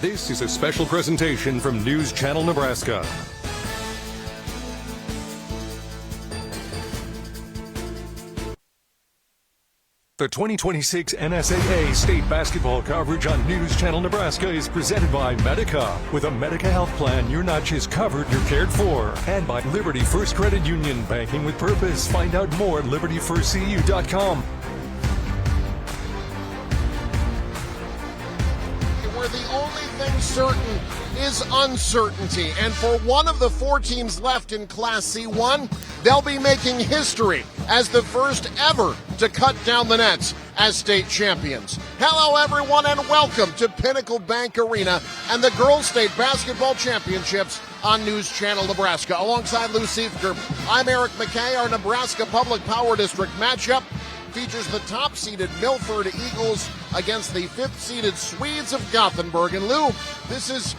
This is a special presentation from News Channel Nebraska. The 2026 NSAA state basketball coverage on News Channel Nebraska is presented by Medica. With a Medica health plan, you're not just covered, you're cared for. And by Liberty First Credit Union, banking with purpose. Find out more at libertyfirstcu.com. Where the only thing certain is uncertainty. And for one of the four teams left in Class C1, they'll be making history as the first ever to cut down the nets as state champions. Hello, everyone, and welcome to Pinnacle Bank Arena and the Girls State Basketball Championships on News Channel Nebraska. Alongside Lou Siefker, I'm Eric McKay. Our Nebraska Public Power District matchup features the top-seeded Milford Eagles against the fifth-seeded Swedes of Gothenburg. And Lou, this is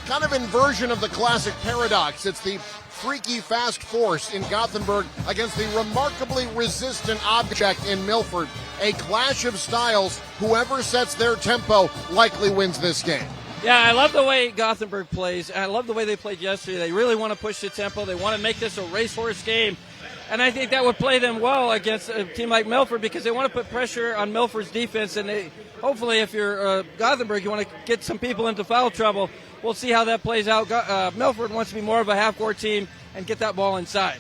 kind of inversion of the classic paradox. It's the freaky fast force in Gothenburg against the remarkably resistant object in Milford. A clash of styles. Whoever sets their tempo likely wins this game. Yeah, I love the way Gothenburg plays. I love the way they played yesterday. They really want to push the tempo. They want to make this a racehorse game. And I think that would play them well against a team like Milford because they want to put pressure on Milford's defense. And they, hopefully, if you're Gothenburg, you want to get some people into foul trouble. We'll see how that plays out. Milford wants to be more of a half-court team and get that ball inside.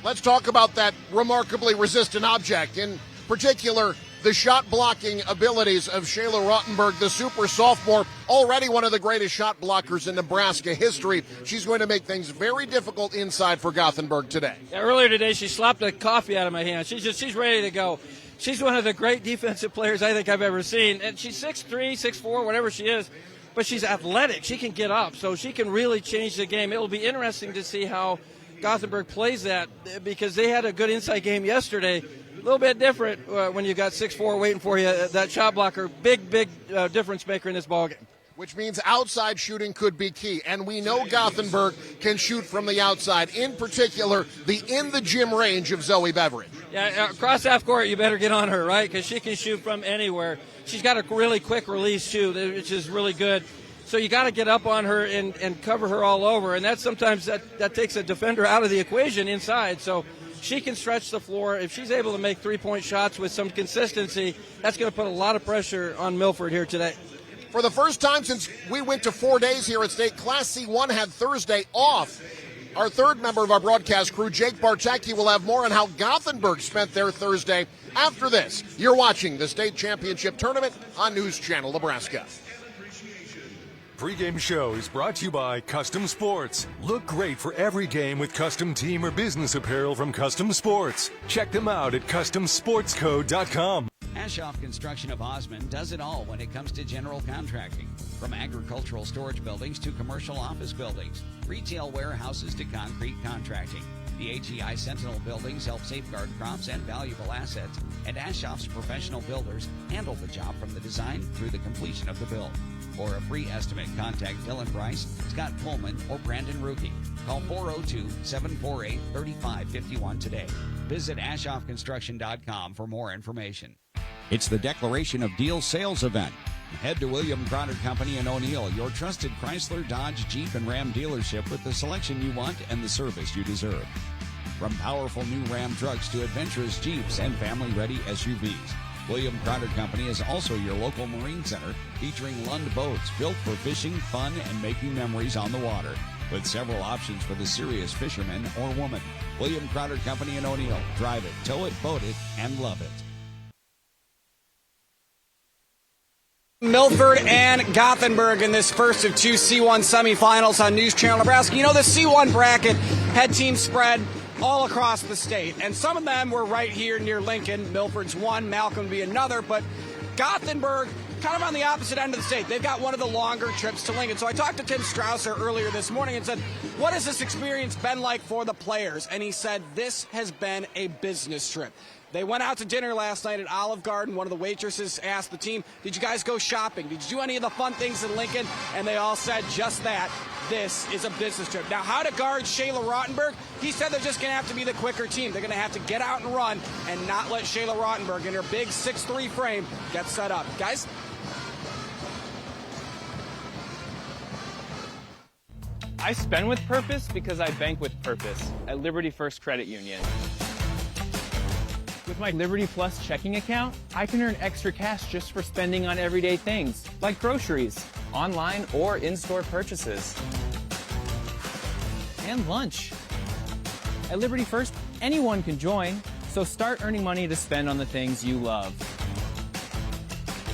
Let's talk about that remarkably resistant object. In particular, the shot-blocking abilities of Shayla Rottenberg, the super sophomore, already one of the greatest shot blockers in Nebraska history. She's going to make things very difficult inside for Gothenburg today. Yeah, earlier today, she slapped the coffee out of my hand. She's ready to go. She's one of the great defensive players I think I've ever seen. And she's 6'3", 6'4", whatever she is. But she's athletic. She can get up, so she can really change the game. It will be interesting to see how Gothenburg plays that because they had a good inside game yesterday. A little bit different when you got 6'4" waiting for you. That shot blocker, big difference maker in this ballgame. Which means outside shooting could be key. And we know Gothenburg can shoot from the outside, in particular, the in-the-gym range of Zoe Beveridge. Yeah, across half court, you better get on her, right? Because she can shoot from anywhere. She's got a really quick release, too, which is really good. So you got to get up on her and cover her all over. And that's sometimes that takes a defender out of the equation inside. So she can stretch the floor. If she's able to make three-point shots with some consistency, that's going to put a lot of pressure on Milford here today. For the first time since we went to 4 days here at State, Class C1 had Thursday off. Our third member of our broadcast crew, Jake Bartecki, will have more on how Gothenburg spent their Thursday. After this, you're watching the state championship tournament on News Channel Nebraska. Pregame show is brought to you by Custom Sports. Look great for every game with custom team or business apparel from Custom Sports. Check them out at CustomSportsCo.com. Ashoff Construction of Osmond does it all when it comes to general contracting. From agricultural storage buildings to commercial office buildings, retail warehouses to concrete contracting. The AGI Sentinel buildings help safeguard crops and valuable assets, and Ashoff's professional builders handle the job from the design through the completion of the build. For a free estimate, contact Dylan Bryce, Scott Pullman, or Brandon Ruki. Call 402-748-3551 today. Visit AshoffConstruction.com for more information. It's the Declaration of Deal sales event. Head to William Crowder Company in O'Neill, your trusted Chrysler, Dodge, Jeep, and Ram dealership with the selection you want and the service you deserve. From powerful new Ram trucks to adventurous Jeeps and family-ready SUVs. William Crowder Company is also your local marine center featuring Lund boats built for fishing, fun, and making memories on the water. With several options for the serious fisherman or woman. William Crowder Company in O'Neill. Drive it, tow it, boat it, and love it. Milford and Gothenburg in this first of two C1 semifinals on News Channel Nebraska. You know, the C1 bracket had teams spread all across the state, and some of them were right here near Lincoln. Milford's one, Malcolm would be another, but Gothenburg kind of on the opposite end of the state. They've got one of the longer trips to Lincoln. So I talked to Tim Strausser earlier this morning and said, what has this experience been like for the players? And he said, this has been a business trip. They went out to dinner last night at Olive Garden. One of the waitresses asked the team, did you guys go shopping? Did you do any of the fun things in Lincoln? And they all said just that. This is a business trip. Now, how to guard Shayla Rottenberg? He said they're just going to have to be the quicker team. They're going to have to get out and run and not let Shayla Rottenberg in her big 6'3" frame get set up. Guys? I spend with purpose because I bank with purpose at Liberty First Credit Union. With my Liberty Plus checking account, I can earn extra cash just for spending on everyday things, like groceries, online or in-store purchases, and lunch. At Liberty First, anyone can join, so start earning money to spend on the things you love.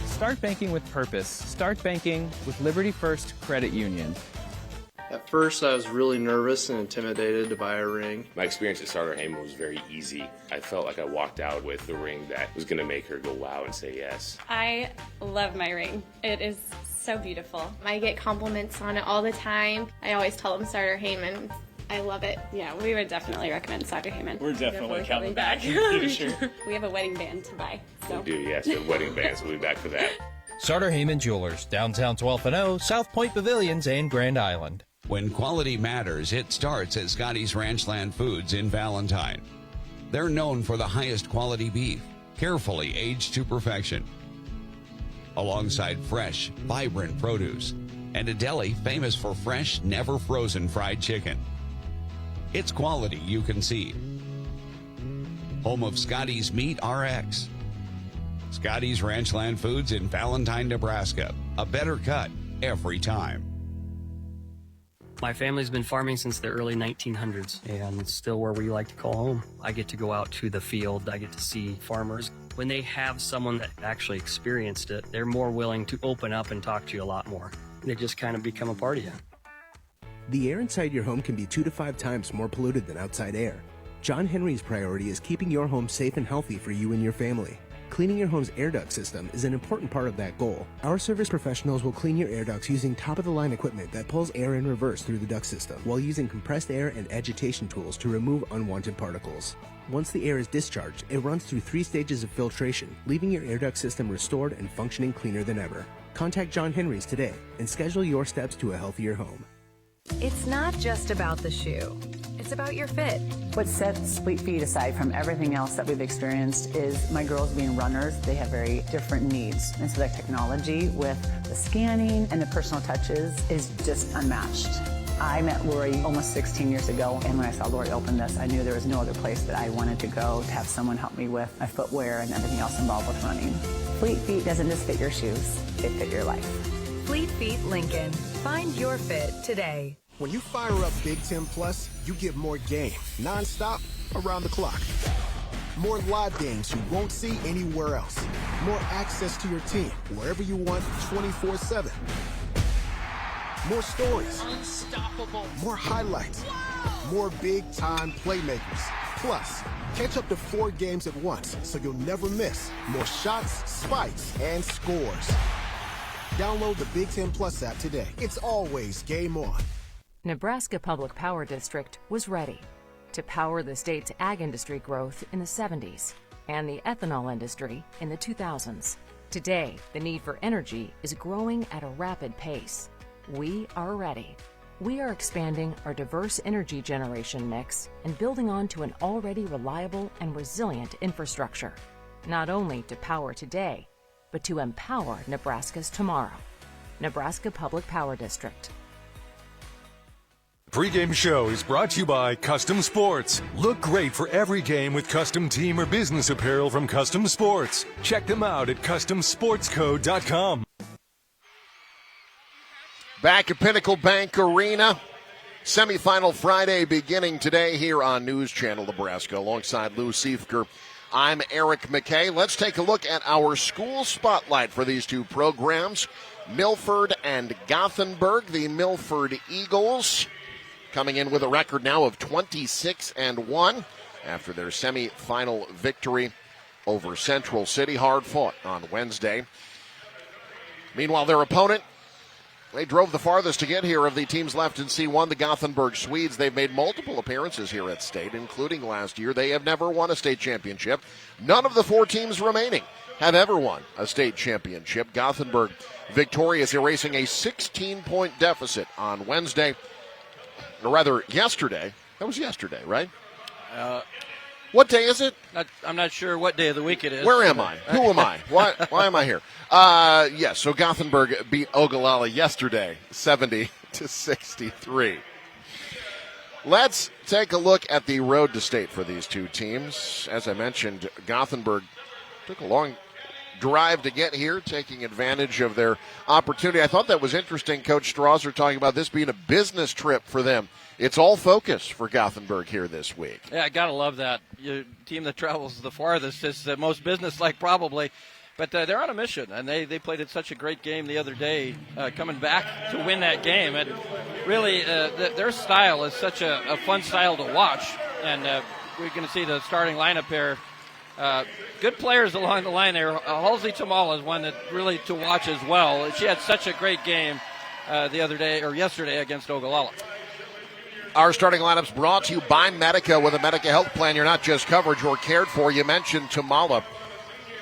Start banking with purpose. Start banking with Liberty First Credit Union. At first, I was really nervous and intimidated to buy a ring. My experience at Starter Heyman was very easy. I felt like I walked out with the ring that was going to make her go wow and say yes. I love my ring. It is so beautiful. I get compliments on it all the time. I always tell them Starter Heyman. I love it. Yeah, we would definitely recommend Starter Heyman. We're definitely coming back. Sure. We have a wedding band to buy. So. We do, yes, the wedding bands. We'll be back for that. Starter Heyman Jewelers, downtown 12th and O, South Point Pavilions, and Grand Island. When quality matters, it starts at Scotty's Ranchland Foods in Valentine. They're known for the highest quality beef, carefully aged to perfection, alongside fresh, vibrant produce, and a deli famous for fresh, never frozen fried chicken. It's quality you can see. Home of Scotty's Meat RX. Scotty's Ranchland Foods in Valentine, Nebraska. A better cut every time. My family's been farming since the early 1900s, and it's still where we like to call home. I get to go out to the field. I get to see farmers. When they have someone that actually experienced it, they're more willing to open up and talk to you a lot more. They just kind of become a part of you. The air inside your home can be 2 to 5 times more polluted than outside air. John Henry's priority is keeping your home safe and healthy for you and your family. Cleaning your home's air duct system is an important part of that goal. Our service professionals will clean your air ducts using top-of-the-line equipment that pulls air in reverse through the duct system, while using compressed air and agitation tools to remove unwanted particles. Once the air is discharged, it runs through 3 stages of filtration, leaving your air duct system restored and functioning cleaner than ever. Contact John Henry's today and schedule your steps to a healthier home. It's not just about the shoe. It's about your fit. What sets Fleet Feet aside from everything else that we've experienced is my girls being runners. They have very different needs. And so that technology with the scanning and the personal touches is just unmatched. I met Lori almost 16 years ago, and when I saw Lori open this, I knew there was no other place that I wanted to go to have someone help me with my footwear and everything else involved with running. Fleet Feet doesn't just fit your shoes, they fit your life. Fleet Feet Lincoln. Find your fit today. When you fire up Big Ten Plus, you get more game, nonstop, around the clock. More live games you won't see anywhere else. More access to your team, wherever you want, 24/7. More stories. Unstoppable. More highlights. More big-time playmakers. Plus, catch up to 4 games at once, so you'll never miss. More shots, spikes, and scores. Download the Big Ten Plus app today. It's always game on. Nebraska Public Power District was ready to power the state's ag industry growth in the 70s and the ethanol industry in the 2000s. Today, the need for energy is growing at a rapid pace. We are ready. We are expanding our diverse energy generation mix and building on to an already reliable and resilient infrastructure, not only to power today, but to empower Nebraska's tomorrow. Nebraska Public Power District. Pregame show is brought to you by Custom Sports. Look great for every game with custom team or business apparel from Custom Sports. Check them out at CustomSportsCo.com. Back at Pinnacle Bank Arena. Semifinal Friday beginning today here on News Channel Nebraska. Alongside Lou Siefker, I'm Eric McKay. Let's take a look at our school spotlight for these two programs. Milford and Gothenburg. The Milford Eagles coming in with a record now of 26-1 after their semifinal victory over Central City. Hard fought on Wednesday. Meanwhile, their opponent, they drove the farthest to get here of the teams left in C1, the Gothenburg Swedes. They've made multiple appearances here at state, including last year. They have never won a state championship. None of the 4 teams remaining have ever won a state championship. Gothenburg victorious, erasing a 16-point deficit on Wednesday. Or rather, yesterday. That was yesterday, right? What day is it? I'm not sure what day of the week it is. Where am I? Who am I? Why am I here? Yes, so Gothenburg beat Ogallala yesterday, 70-63. Let's take a look at the road to state for these two teams. As I mentioned, Gothenburg took a long drive to get here, taking advantage of their opportunity. I thought that was interesting, Coach Strasser talking about this being a business trip for them. It's all focus for Gothenburg here this week. Yeah, I got to love that. Your team that travels the farthest is the most business-like probably. But they're on a mission, and they played at such a great game the other day, coming back to win that game. And really, their style is such a fun style to watch. And we're going to see the starting lineup here. Good players along the line there. Halsey Tamala is one that really to watch as well. She had such a great game yesterday against Ogallala. Our starting lineups brought to you by Medica. With a Medica health plan, you're not just covered, you're cared for. You mentioned Tamala.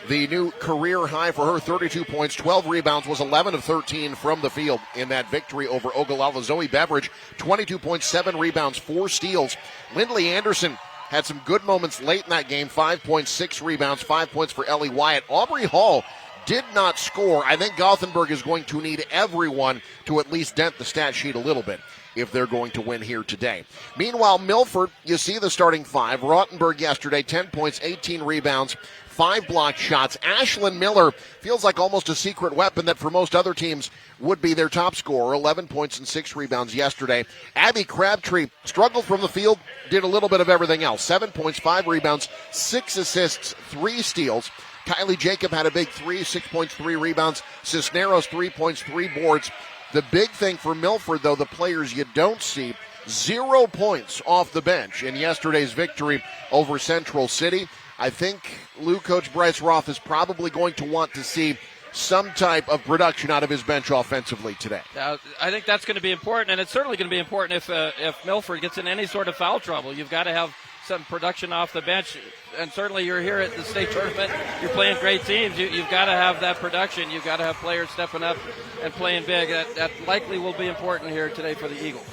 The new career high for her, 32 points, 12 rebounds, was 11 of 13 from the field in that victory over Ogallala. Zoe Beveridge, 22 points, 7 rebounds, 4 steals. Lindley Anderson had some good moments late in that game, 5 points, 6 rebounds, 5 points for Ellie Wyatt. Aubrey Hall did not score. I think Gothenburg is going to need everyone to at least dent the stat sheet a little bit if they're going to win here today. Meanwhile, Milford, you see the starting five. Rottenberg yesterday, 10 points, 18 rebounds, 5 blocked shots. Ashlyn Miller feels like almost a secret weapon that for most other teams would be their top scorer. 11 points and 6 rebounds yesterday. Abby Crabtree struggled from the field, did a little bit of everything else. 7 points, 5 rebounds, 6 assists, 3 steals. Kylie Jacob had a big 3, 6 points, 3 rebounds. Cisneros, 3 points, 3 boards. The big thing for Milford, though, the players you don't see, 0 points off the bench in yesterday's victory over Central City. I think Coach Bryce Roth is probably going to want to see some type of production out of his bench offensively today. I think that's going to be important, and it's certainly going to be important if Milford gets in any sort of foul trouble. You've got to have some production off the bench, and certainly you're here at the state tournament. You're playing great teams. You've got to have that production. You've got to have players stepping up and playing big. That likely will be important here today for the Eagles.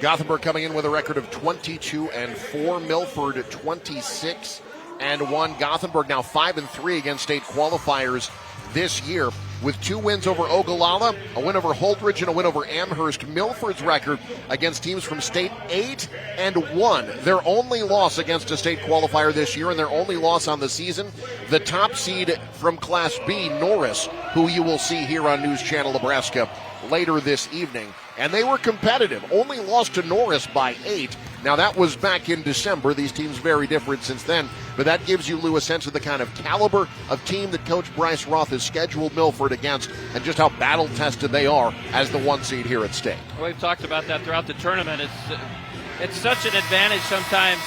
Gothenburg coming in with a record of 22-4. Milford 26-1. Gothenburg now 5-3 against state qualifiers this year, with 2 wins over Ogallala, a win over Holdridge, and a win over Amherst. Milford's record against teams from state 8-1. Their only loss against a state qualifier this year, and their only loss on the season, the top seed from Class B, Norris, who you will see here on News Channel Nebraska later this evening. And they were competitive, only lost to Norris by 8. Now, that was back in December. These teams very different since then. But that gives you, Lou, a sense of the kind of caliber of team that Coach Bryce Roth has scheduled Milford against and just how battle-tested they are as the 1 seed here at state. We've talked about that throughout the tournament. It's such an advantage sometimes.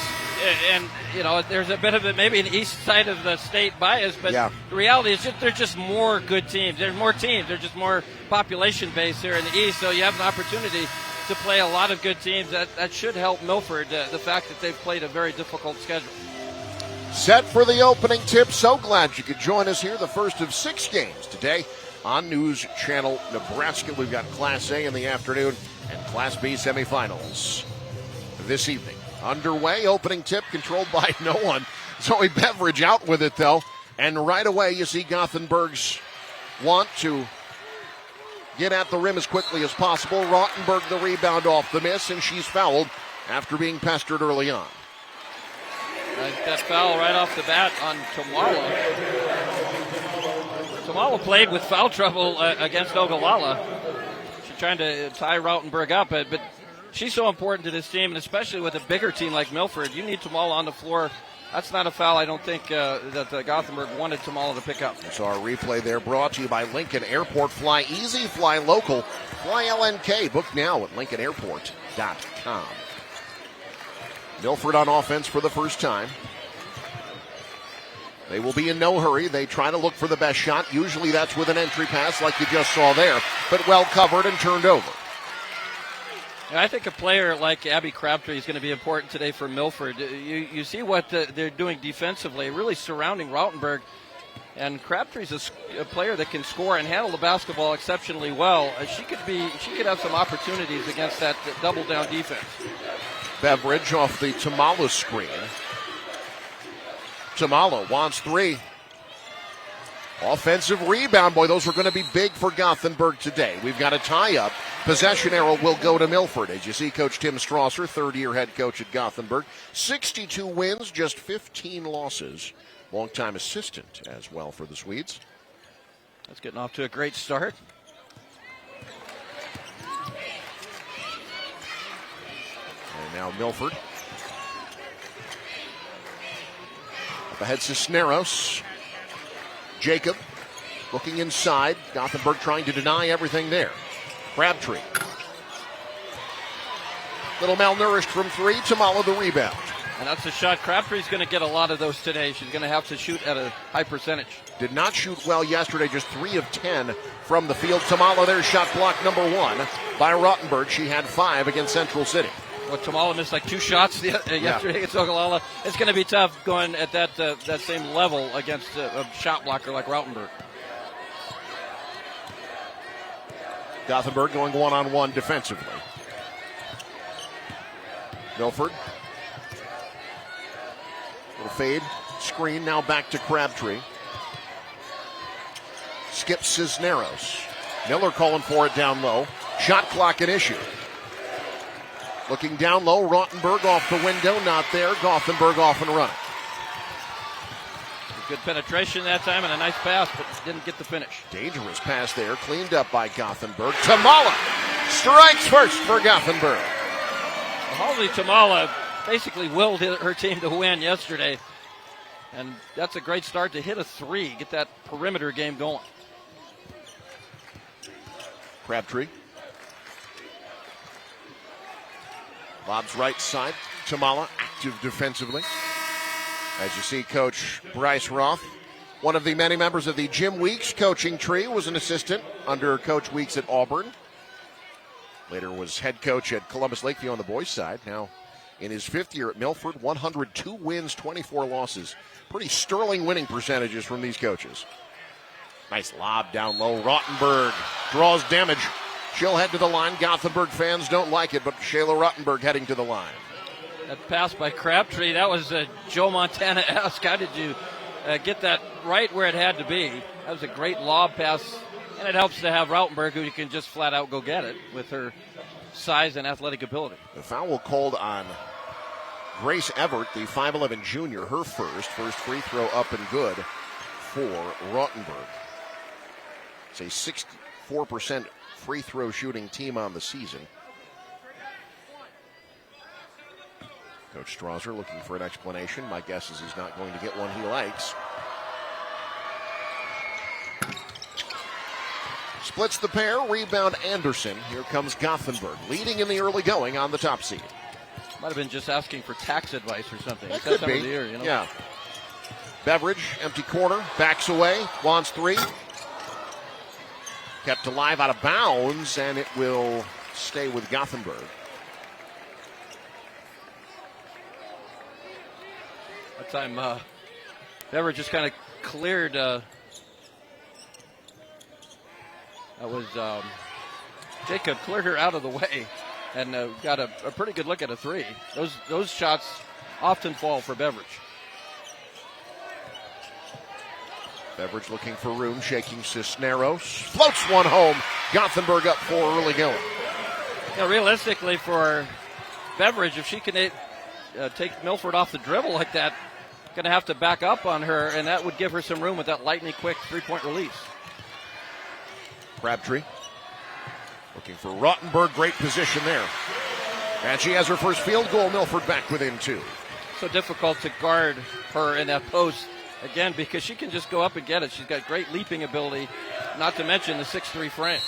And, you know, there's a bit of maybe an east side of the state bias, but the reality is they're just more good teams. There's more teams. There's just more population base here in the east, so you have an opportunity to play a lot of good teams. That should help Milford, the fact that they've played a very difficult schedule. Set for the opening tip. So glad you could join us here, the first of 6 games today on News Channel Nebraska. We've got Class A in the afternoon and Class B semifinals this evening. Underway, opening tip controlled by no one. Zoe Beveridge out with it, though. And right away, you see Gothenburg's want to get at the rim as quickly as possible. Rottenberg the rebound off the miss, and she's fouled after being pestered early on. That foul right off the bat on Tamala. Tamala played with foul trouble against Ogallala. She's trying to tie Rottenberg up, but she's so important to this team, and especially with a bigger team like Milford. You need Tamala on the floor. That's not a foul I don't think that Gothenburg wanted Tamala to pick up. So our replay there brought to you by Lincoln Airport. Fly easy, fly local. Fly LNK. Book now at LincolnAirport.com. Milford on offense for the first time. They will be in no hurry. They try to look for the best shot. Usually that's with an entry pass like you just saw there, but well covered and turned over. I think a player like Abby Crabtree is going to be important today for Milford. You see what they're doing defensively, really surrounding Rottenberg. And Crabtree's a player that can score and handle the basketball exceptionally well. She could have some opportunities against that double down defense. Beveridge off the Tamala screen. Tamala wants 3. Offensive rebound, boy, those are going to be big for Gothenburg today. We've got a tie-up Possession arrow will go to Milford. As you see, Coach Tim Strasser, third-year head coach at Gothenburg. 62 wins, just 15 losses. Longtime assistant as well for the Swedes. That's getting off to a great start. And now Milford. Up ahead Cisneros. Jacob looking inside. Gothenburg trying to deny everything there. Crabtree. Little malnourished from three. Tamala the rebound. And that's a shot. Crabtree's going to get a lot of those today. She's going to have to shoot at a high percentage. Did not shoot well yesterday, just 3 of 10 from the field. Tamala there, shot block number 1 by Rottenberg. She had 5 against Central City. Well, Tamala missed like 2 shots yesterday against Ogallala. It's going to be tough going at that same level against a shot blocker like Rottenberg. Gothenburg going one-on-one defensively. Milford. Little fade. Screen now back to Crabtree. Skips Cisneros. Miller calling for it down low. Shot clock an issue. Looking down low. Rottenberg off the window. Not there. Gothenburg off and running. Good penetration that time and a nice pass, but didn't get the finish. Dangerous pass there. Cleaned up by Gothenburg. Tamala strikes first for Gothenburg. Halsey Tamala basically willed her team to win yesterday. And that's a great start to hit a 3, get that perimeter game going. Crabtree. Lobs right side. Tamala active defensively. As you see, Coach Bryce Roth, one of the many members of the Jim Weeks coaching tree, was an assistant under Coach Weeks at Auburn. Later was head coach at Columbus Lakeview on the boys' side. Now in his 5th year at Milford, 102 wins, 24 losses. Pretty sterling winning percentages from these coaches. Nice lob down low. Rottenberg draws damage. She'll head to the line. Gothenburg fans don't like it, but Shayla Rottenberg heading to the line. That pass by Crabtree, that was Joe Montana-esque. How did you get that right where it had to be? That was a great lob pass, and it helps to have Rottenberg, who can just flat out go get it with her size and athletic ability. The foul called on Grace Everett, the 5'11 junior, her first free throw up and good for Rottenberg. It's a 64% free throw shooting team on the season. Coach Strasser looking for an explanation. My guess is he's not going to get one he likes. Splits the pair. Rebound Anderson. Here comes Gothenburg, leading in the early going on the top seed. Might have been just asking for tax advice or something. That could be. Year, you know? Yeah. Beveridge, empty corner, backs away, wants 3. Kept alive out of bounds, and it will stay with Gothenburg. That time, Beveridge just kind of cleared. That was Jacob cleared her out of the way, and got a pretty good look at a 3. Those shots often fall for Beveridge. Beveridge looking for room, shaking Cisneros. Floats one home. Gothenburg up 4 early going. Yeah, realistically for Beveridge, if she can take Milford off the dribble like that, going to have to back up on her, and that would give her some room with that lightning quick 3-point release. Crabtree looking for Rottenberg. Great position there. And she has her first field goal. Milford back within 2. So difficult to guard her in that post, again, because she can just go up and get it. She's got great leaping ability, not to mention the 6'3" frame.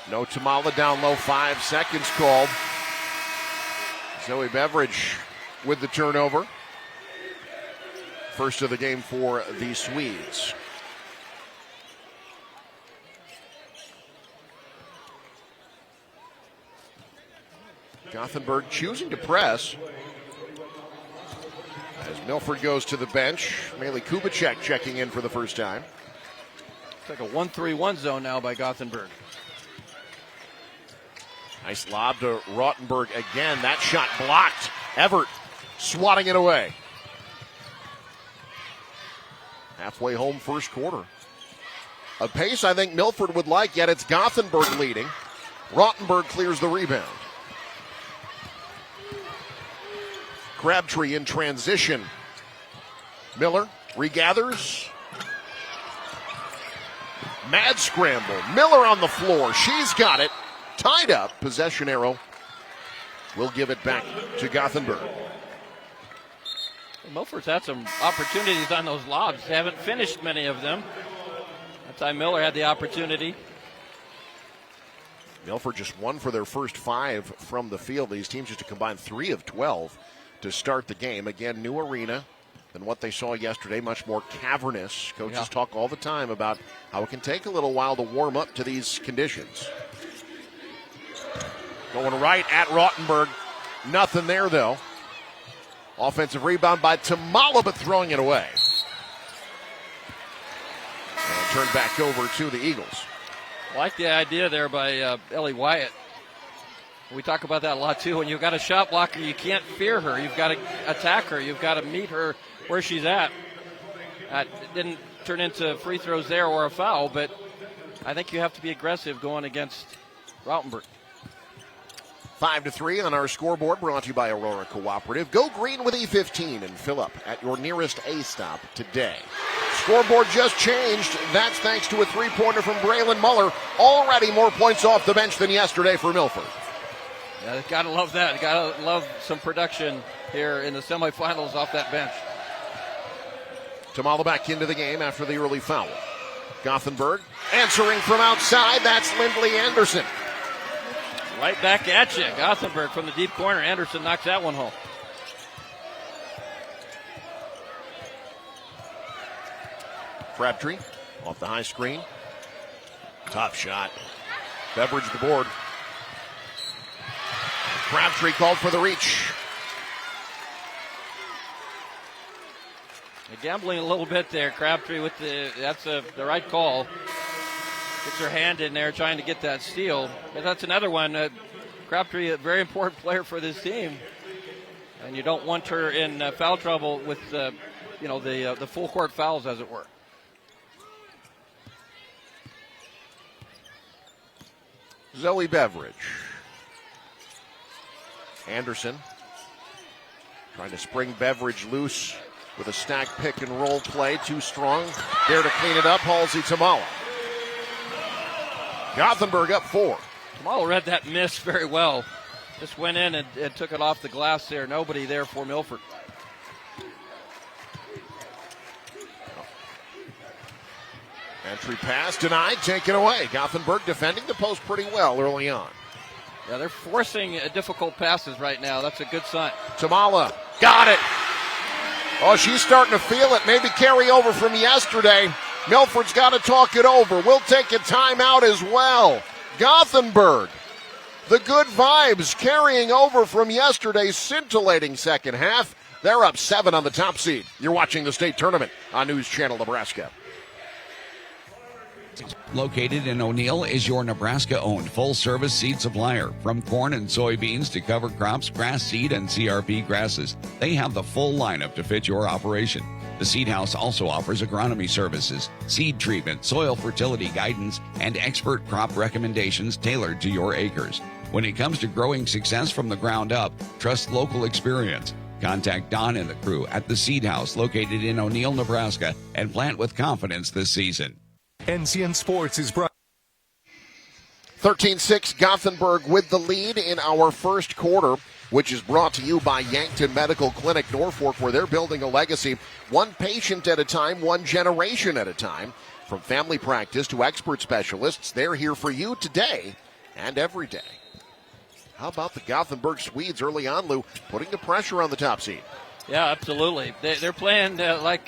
No Tamala down low, 5 seconds called. Zoe Beveridge with the turnover. First of the game for the Swedes. Gothenburg choosing to press. As Milford goes to the bench, Maley Kubicek checking in for the first time. It's like a 1-3-1 zone now by Gothenburg. Nice lob to Rottenberg again. That shot blocked. Everett swatting it away. Halfway home first quarter. A pace I think Milford would like, yet it's Gothenburg leading. Rottenberg clears the rebound. Crabtree in transition. Miller regathers. Mad scramble. Miller on the floor. She's got it. Tied up. Possession arrow. We'll give it back to Gothenburg. Milford's had some opportunities on those lobs. They haven't finished many of them. That time Miller had the opportunity. Milford just 1 for their first 5 from the field. These teams just to combine 3 of 12 to start the game. Again, new arena than what they saw yesterday, much more cavernous. Coaches talk all the time about how it can take a little while to warm up to these conditions. Going right at Rottenberg. Nothing there, though. Offensive rebound by Tamala, but throwing it away. And turned back over to the Eagles. I like the idea there by Ellie Wyatt. We talk about that a lot, too. When you've got a shot blocker, you can't fear her. You've got to attack her. You've got to meet her where she's at. It didn't turn into free throws there or a foul, but I think you have to be aggressive going against Rottenberg. 5-3 on our scoreboard, brought to you by Aurora Cooperative. Go green with E15 and fill up at your nearest A stop today. Scoreboard just changed. That's thanks to a three-pointer from Braylon Muller. Already more points off the bench than yesterday for Milford. Yeah, got to love that. Got to love some production here in the semifinals off that bench. Tamala back into the game after the early foul. Gothenburg answering from outside. That's Lindley Anderson. Right back at you. Gothenburg from the deep corner. Anderson knocks that one home. Crabtree off the high screen. Top shot. Beveridge the board. Crabtree called for the reach. They're gambling a little bit there. Crabtree with that's the right call. Gets her hand in there trying to get that steal. But that's another one. Crabtree, a very important player for this team. And you don't want her in foul trouble with the full court fouls, as it were. Zoe Beveridge. Anderson trying to spring Beveridge loose with a stack pick and roll play. Too strong. There to clean it up, Halsey Tamala. Gothenburg up 4. Tamala read that miss very well. Just went in and took it off the glass there. Nobody there for Milford. Entry pass denied, taken away. Gothenburg defending the post pretty well early on. Yeah, they're forcing difficult passes right now. That's a good sign. Tamala got it. Oh, she's starting to feel it. Maybe carry over from yesterday. Milford's got to talk it over. We'll take a timeout as well. Gothenburg, the good vibes carrying over from yesterday's scintillating second half. They're up 7 on the top seed. You're watching the state tournament on News Channel Nebraska. Located in O'Neill is your Nebraska-owned full-service seed supplier. From corn and soybeans to cover crops, grass seed, and CRP grasses, they have the full lineup to fit your operation. The Seed House also offers agronomy services, seed treatment, soil fertility guidance, and expert crop recommendations tailored to your acres. When it comes to growing success from the ground up, trust local experience. Contact Don and the crew at the Seed House located in O'Neill, Nebraska, and plant with confidence this season. NCN Sports is brought 13-6 Gothenburg with the lead in our first quarter, which is brought to you by Yankton Medical Clinic Norfolk, where they're building a legacy one patient at a time, one generation at a time. From family practice to expert specialists, they're here for you today and every day. How about the Gothenburg Swedes early on, Lou, putting the pressure on the top seed? Yeah, absolutely. They're playing like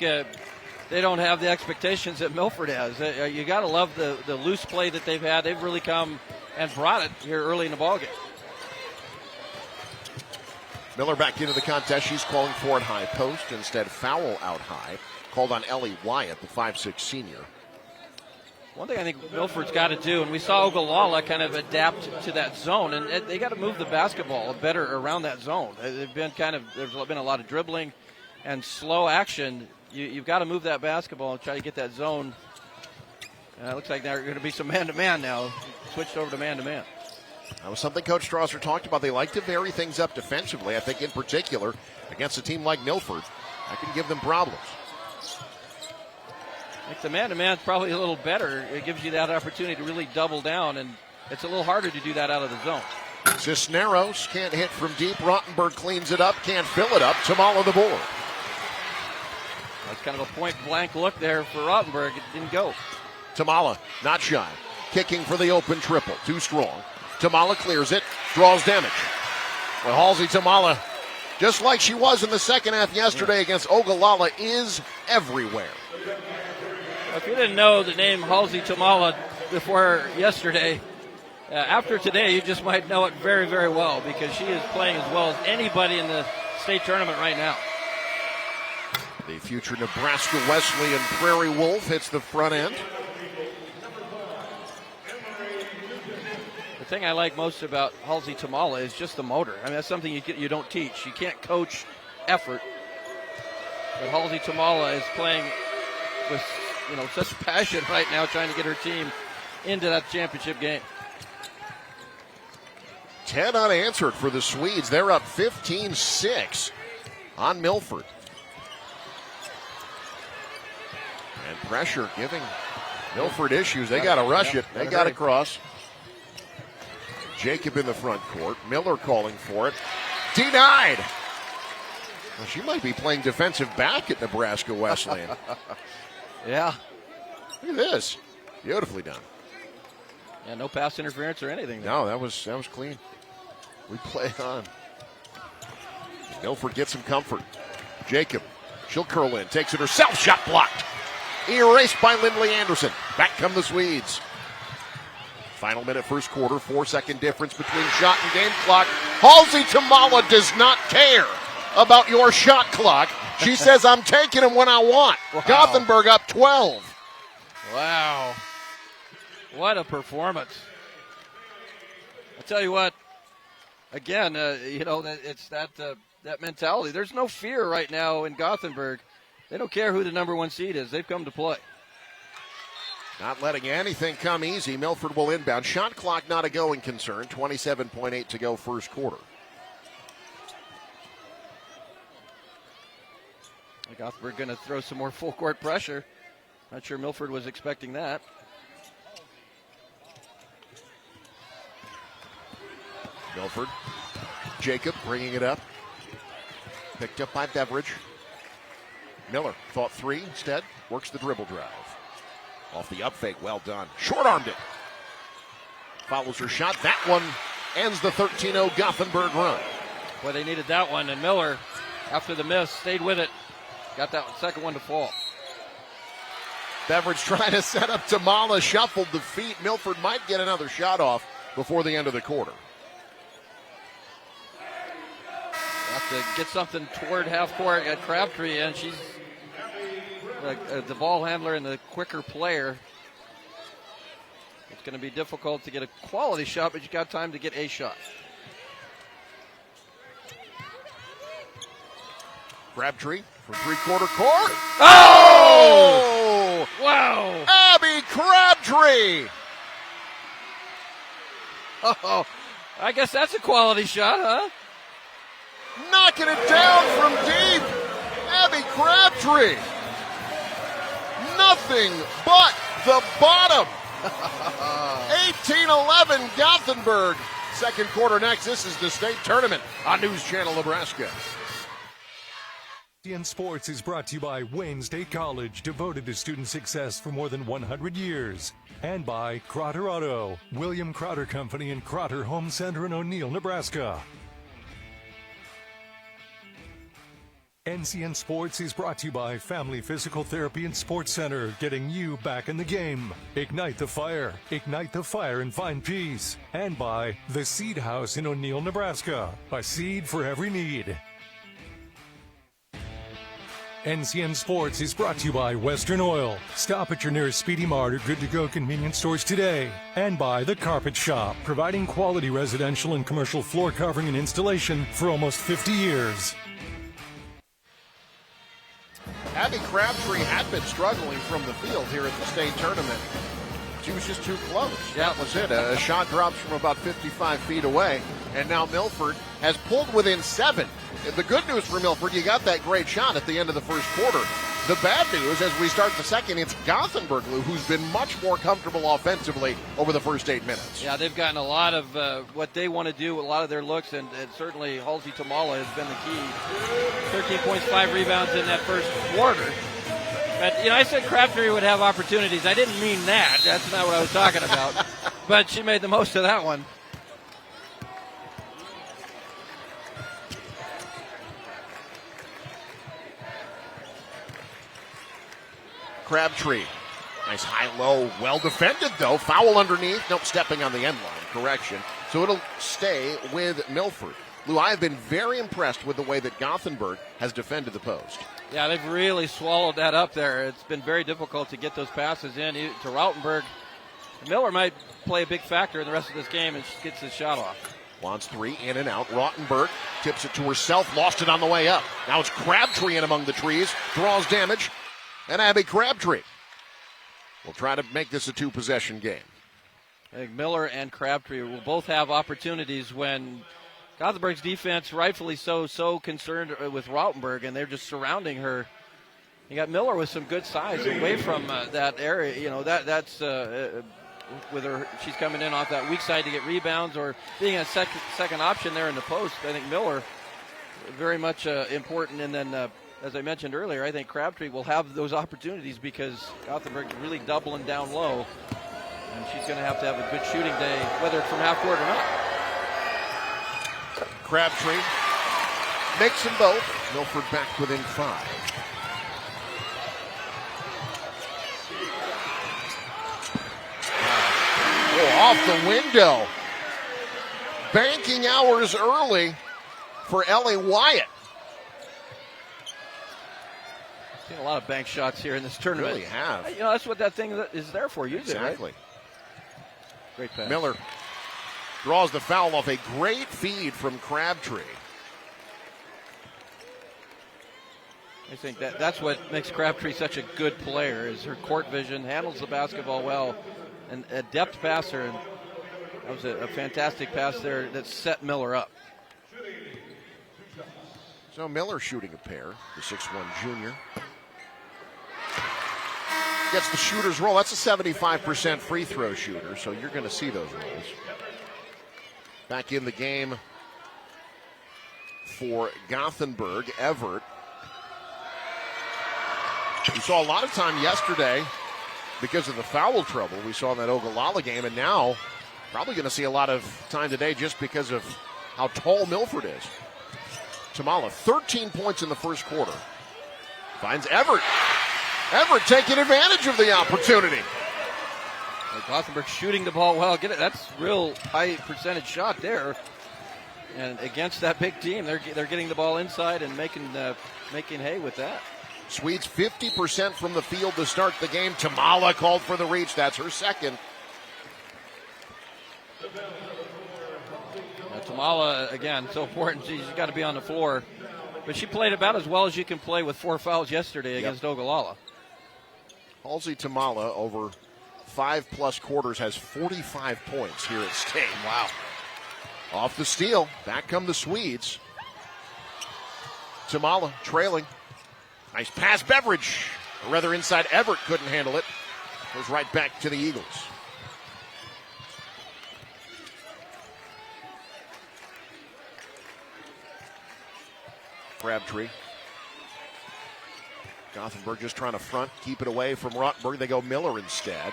they don't have the expectations that Milford has. You got to love the loose play that they've had. They've really come and brought it here early in the ballgame. Miller back into the contest. She's calling for it high post. Instead, foul out high. Called on Ellie Wyatt, the 5'6 senior. One thing I think Milford's got to do, and we saw Ogallala kind of adapt to that zone, and they got to move the basketball better around that zone. There's been a lot of dribbling and slow action. You've got to move that basketball and try to get that zone. It looks like they're going to be some man-to-man now. Switched over to man-to-man. That was something Coach Strasser talked about. They like to vary things up defensively. I think in particular against a team like Milford, that can give them problems. I think the man-to-man is probably a little better. It gives you that opportunity to really double down, and it's a little harder to do that out of the zone. Cisneros can't hit from deep. Rottenberg cleans it up, can't fill it up. Tamala the board. That's kind of a point-blank look there for Rottenberg. It didn't go. Tamala, not shy. Kicking for the open triple. Too strong. Tamala clears it, draws damage. Well, Halsey Tamala, just like she was in the second half yesterday against Ogallala, is everywhere. If you didn't know the name Halsey Tamala before yesterday, after today, you just might know it very, very well because she is playing as well as anybody in the state tournament right now. The future Nebraska Wesleyan Prairie Wolf hits the front end. The thing I like most about Halsey Tamala is just the motor. I mean, that's something you don't teach. You can't coach effort. But Halsey Tamala is playing with such passion right now, trying to get her team into that championship game. 10 unanswered for the Swedes. They're up 15-6 on Milford. And pressure giving Milford issues. They got to rush it. They got to cross. Jacob in the front court. Miller calling for it. Denied. Well, she might be playing defensive back at Nebraska Wesleyan. Yeah. Look at this. Beautifully done. Yeah, no pass interference or anything there. No, that was clean. We play on. Milford gets some comfort. Jacob, she'll curl in, takes it herself, shot blocked. Erased by Lindley Anderson. Back come the Swedes. Final minute, first quarter, 4-second difference between shot and game clock. Halsey Tamala does not care about your shot clock. She says, I'm taking them when I want. Wow. Gothenburg up 12. Wow. What a performance. I'll tell you what, again, it's that mentality. There's no fear right now in Gothenburg. They don't care who the number one seed is. They've come to play. Not letting anything come easy. Milford will inbound. Shot clock not a going concern. 27.8 to go first quarter. Gothenburg going to throw some more full court pressure. Not sure Milford was expecting that. Milford. Jacob bringing it up. Picked up by Beveridge. Miller thought three instead. Works the dribble drive. Off the up fake. Well done. Short-armed it. Follows her shot. That one ends the 13-0 Gothenburg run. Boy, they needed that one. And Miller, after the miss, stayed with it. Got that second one to fall. Beveridge trying to set up Tamala. Shuffled the feet. Milford might get another shot off before the end of the quarter. Have to get something toward half court at Crabtree, and she's the ball handler and the quicker player. It's going to be difficult to get a quality shot, but you got time to get a shot. Crabtree from three-quarter court. Oh! Wow! Abby Crabtree! Oh, I guess that's a quality shot, huh? Knocking it down from deep. Abby Crabtree. Nothing but the bottom. 18-11 Gothenburg. Second quarter next. This is the state tournament on News Channel Nebraska. NSAA Sports is brought to you by Wayne State College, devoted to student success for more than 100 years. And by Crotter Auto, William Crotter Company and Crotter Home Center in O'Neill, Nebraska. NCN Sports is brought to you by Family Physical Therapy and Sports Center, getting you back in the game. Ignite the fire and find peace. And by The Seed House in O'Neill, Nebraska, a seed for every need. NCN Sports is brought to you by Western Oil. Stop at your nearest Speedy Mart or Good to Go convenience stores today. And by The Carpet Shop, providing quality residential and commercial floor covering and installation for almost 50 years. Abby Crabtree had been struggling from the field here at the state tournament. She was just too close. That was it. A shot drops from about 55 feet away, and now Milford has pulled within 7. The good news for Milford, you got that great shot at the end of the first quarter. The bad news, as we start the second, it's Gothenburg, who's been much more comfortable offensively over the first 8 minutes. Yeah, they've gotten a lot of what they want to do with a lot of their looks, and certainly Halsey Tamala has been the key. 13 points, 5 rebounds in that first quarter. But, I said Crabtree would have opportunities. I didn't mean that. That's not what I was talking about. But she made the most of that one. Crabtree. Nice high-low, well defended though. Foul underneath. Nope, stepping on the end line. Correction. So it'll stay with Milford. Lou, I have been very impressed with the way that Gothenburg has defended the post. Yeah, they've really swallowed that up there. It's been very difficult to get those passes in to Rautenberg. Miller might play a big factor in the rest of this game and gets his shot off. Wants 3, in and out. Rautenberg tips it to herself, lost it on the way up. Now it's Crabtree in among the trees, draws damage, and Abby Crabtree will try to make this a 2-possession game. I think Miller and Crabtree will both have opportunities when Gothenburg's defense, rightfully so concerned with Rautenberg, and they're just surrounding her. You got Miller with some good size away from that area. That's with her. She's coming in off that weak side to get rebounds or being a second option there in the post. I think Miller very much important. And then, as I mentioned earlier, I think Crabtree will have those opportunities because Gothenburg's really doubling down low, and she's going to have a good shooting day, whether it's from half court or not. Crabtree makes them both. Milford back within 5. Off the window. Banking hours early for Ellie Wyatt. Seen a lot of bank shots here in this tournament. Really have. That's what that thing is there for. Use exactly. It, right? Great pass. Miller draws the foul off a great feed from Crabtree. I think that's what makes Crabtree such a good player is her court vision, handles the basketball well, and a depth passer. And that was a fantastic pass there that set Miller up. So Miller shooting a pair, the 6'1 junior. Gets the shooter's roll. That's a 75% free throw shooter, so you're going to see those rolls. Back in the game for Gothenburg, Everett. We saw a lot of time yesterday because of the foul trouble we saw in that Ogallala game, and now probably going to see a lot of time today just because of how tall Milford is. Tamala, 13 points in the first quarter. Finds Everett. Everett taking advantage of the opportunity. Gothenburg shooting the ball well. Get it? That's real high percentage shot there. And against that big team, they're getting the ball inside and making hay with that. Swedes 50% from the field to start the game. Tamala called for the reach. That's her second. Tamala, again, so important. She's got to be on the floor. But she played about as well as you can play with 4 fouls yesterday against Ogallala. Halsey Tamala, over 5+ quarters, has 45 points here at State. Wow. Off the steal. Back come the Swedes. Tamala trailing. Nice pass, Beveridge. Or rather, inside Everett couldn't handle it. Goes right back to the Eagles. Crabtree. Gothenburg just trying to front, keep it away from Rautenberg. They go Miller instead.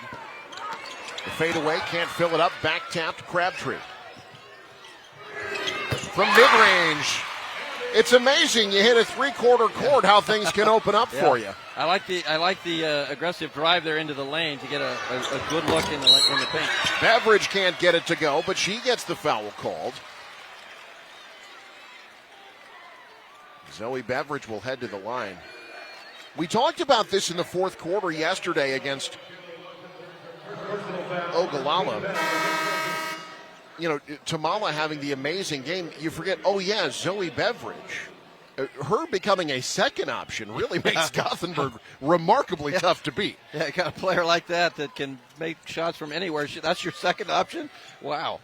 The fadeaway, can't fill it up. Back tapped, Crabtree. From mid-range. It's amazing you hit a 3/4 court how things can open up for you. I like the aggressive drive there into the lane to get a good look in the paint. Beveridge can't get it to go, but she gets the foul called. Zoe Beveridge will head to the line. We talked about this in the fourth quarter yesterday against Ogallala. You know, Tamala having the amazing game. You forget, Zoe Beveridge her becoming a second option really makes Gothenburg remarkably tough to beat. Yeah, got a player like that can make shots from anywhere. That's your second option? Wow.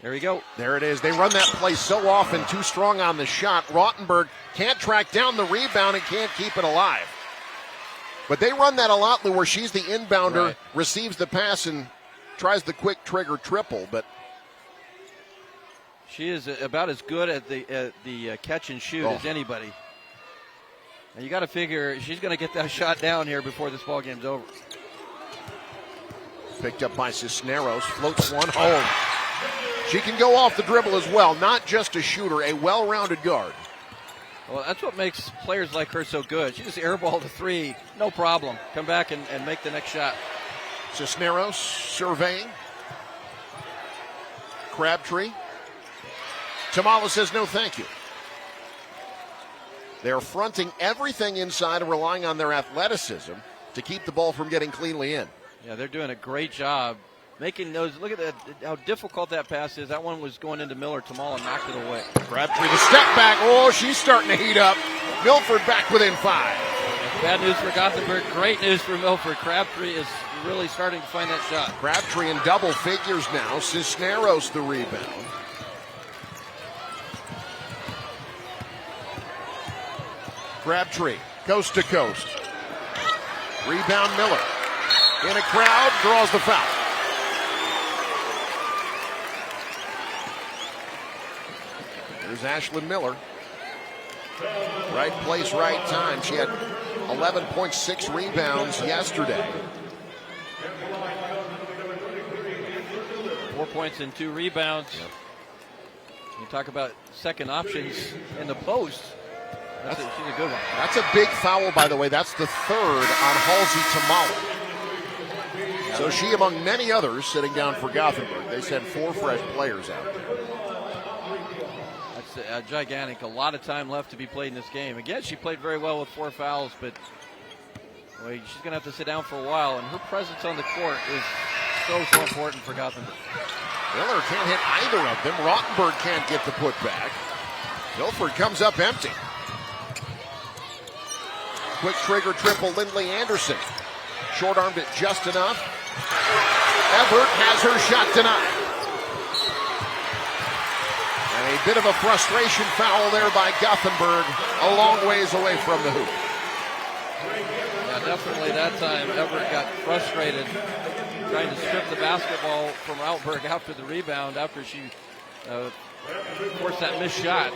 There you go. There it is. They run that play so often, too strong on the shot. Rothenberg can't track down the rebound and can't keep it alive. But they run that a lot, Lou, where she's the inbounder, receives the pass, and tries the quick trigger triple. But she is about as good at the catch and shoot as anybody. And you got to figure she's going to get that shot down here before this ball game's over. Picked up by Cisneros, floats one home. She can go off the dribble as well, not just a shooter, a well-rounded guard. Well, that's what makes players like her so good. She just airballed a three, no problem. Come back and make the next shot. Cisneros surveying. Crabtree. Tamala says no thank you. They're fronting everything inside and relying on their athleticism to keep the ball from getting cleanly in. Yeah, they're doing a great job making those. Look at that, how difficult that pass is. That one was going into Miller. Tamala knocked it away. Crabtree, the step back. Oh, she's starting to heat up. Milford back within 5. Bad news for Gothenburg. Great news for Milford. Crabtree is really starting to find that shot. Crabtree in double figures now. Cisneros the rebound. Crabtree, coast to coast. Rebound Miller. In a crowd, draws the foul. There's Ashlyn Miller. Right place, right time. She had 11.6 rebounds yesterday. 4 points and 2 rebounds. Yep. You talk about second options in the post. She's a good one. That's a big foul, by the way. That's the third on Halsey Tamala. So she, among many others, sitting down for Gothenburg. They sent 4 fresh players out there. That's gigantic. A lot of time left to be played in this game. Again, she played very well with 4 fouls, but she's going to have to sit down for a while, and her presence on the court is so important for Gothenburg. Miller can't hit either of them. Rothenberg can't get the putback. Milford comes up empty. Quick trigger triple, Lindley Anderson. Short-armed it just enough. Everett has her shot denied. And a bit of a frustration foul there by Gothenburg, a long ways away from the hoop. Yeah, definitely that time Everett got frustrated trying to strip the basketball from Rothenberg after the rebound, after she forced that missed shot.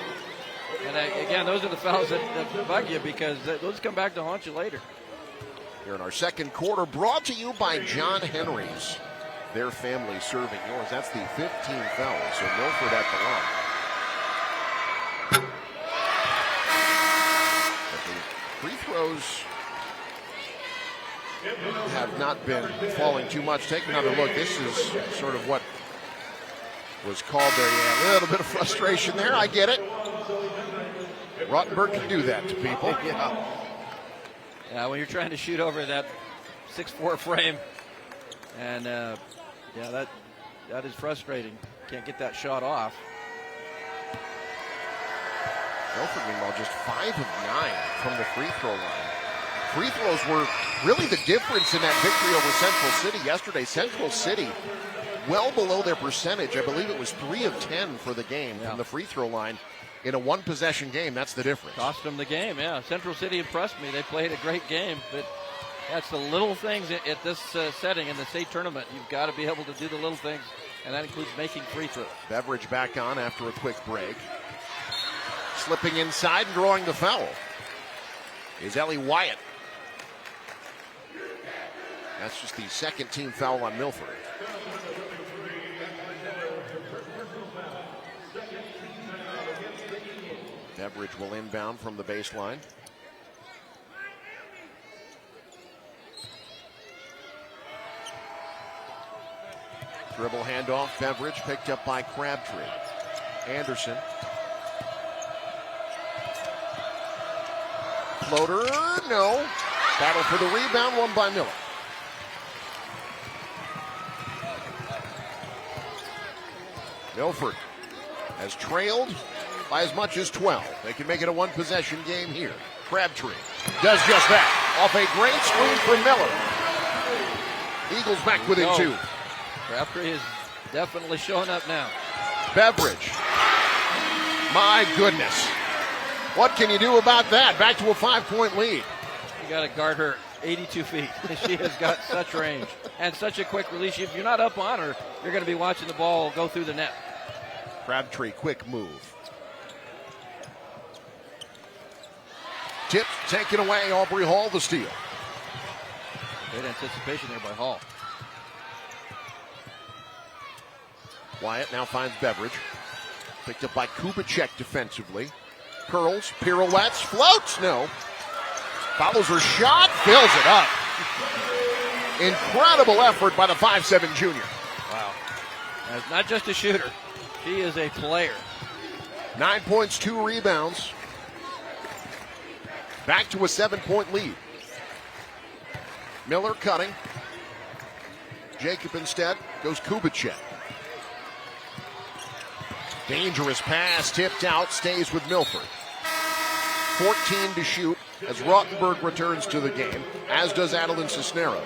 And again, those are the fouls that bug you because those come back to haunt you later. Here in our second quarter, brought to you by John Henry's. Their family serving yours. That's the 15th foul, so Milford at the line. But the free throws have not been falling too much. Take another look. This is sort of what was called there. Yeah, a little bit of frustration there. I get it. Rothenberg can do that to people. Yeah, when you're trying to shoot over that 6'4" frame, and that is frustrating. Can't get that shot off. Milford, meanwhile, just 5 of 9 from the free throw line. Free throws were really the difference in that victory over Central City yesterday. Central City well below their percentage. I believe it was 3 of 10 for the game from the free throw line. In a one-possession game, that's the difference. Cost them the game, yeah. Central City impressed me. They played a great game, but that's the little things at this setting in the state tournament. You've got to be able to do the little things, and that includes making free throws. Beveridge back on after a quick break. Slipping inside and drawing the foul is Ellie Wyatt. That's just the second team foul on Milford. Beveridge will inbound from the baseline. Dribble handoff, Beveridge picked up by Crabtree. Anderson. Floater, no. Battle for the rebound, won by Miller. Milford has trailed by as much as 12. They can make it a one-possession game here. Crabtree does just that. Off a great screen from Miller. Eagles back within 2. Crabtree is definitely showing up now. Beveridge. My goodness. What can you do about that? Back to a 5-point lead. You got to guard her 82 feet. She has got such range and such a quick release. If you're not up on her, you're going to be watching the ball go through the net. Crabtree, quick move. Tipped, taken away. Aubrey Hall the steal. Great anticipation there by Hall. Wyatt now finds Beveridge. Picked up by Kubicek defensively. Curls, pirouettes, floats, no. Follows her shot, fills it up. Incredible effort by the 5'7" junior. Wow. That's not just a shooter. She is a player. 9 points, 2 rebounds. Back to a 7-point lead. Miller cutting. Jacob instead goes Kubicek. Dangerous pass, tipped out, stays with Milford. 14 to shoot as Rothenberg returns to the game, as does Adeline Cisneros.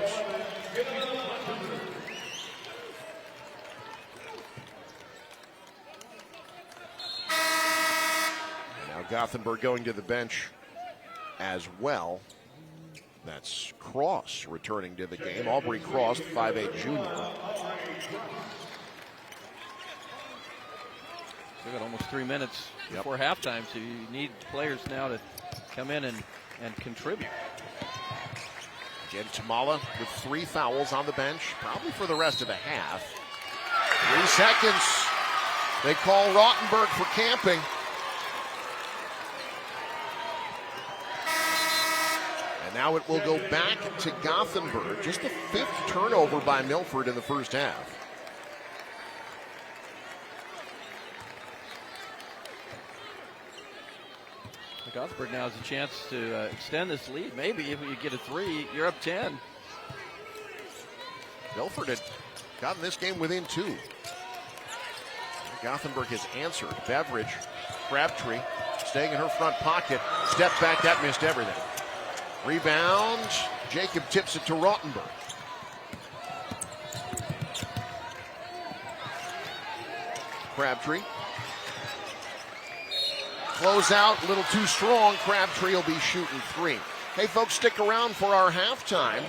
Now Gothenburg going to the bench as well. That's Cross returning to the game. Aubrey Cross, 5'8" junior. We've got almost 3 minutes before halftime, so you need players now to come in and contribute. Again, Tamala with 3 fouls on the bench, probably for the rest of the half. 3 seconds. They call Rothenberg for camping. And now it will go back to Gothenburg. Just the 5th turnover by Milford in the first half. Gothenburg now has a chance to extend this lead. Maybe if you get a 3, you're up 10. Milford had gotten this game within 2. Gothenburg has answered. Beveridge, Crabtree, staying in her front pocket. Step back, that missed everything. Rebound, Jacob tips it to Rothenberg. Crabtree. Close out, a little too strong. Crabtree will be shooting 3. Hey, folks, stick around for our halftime.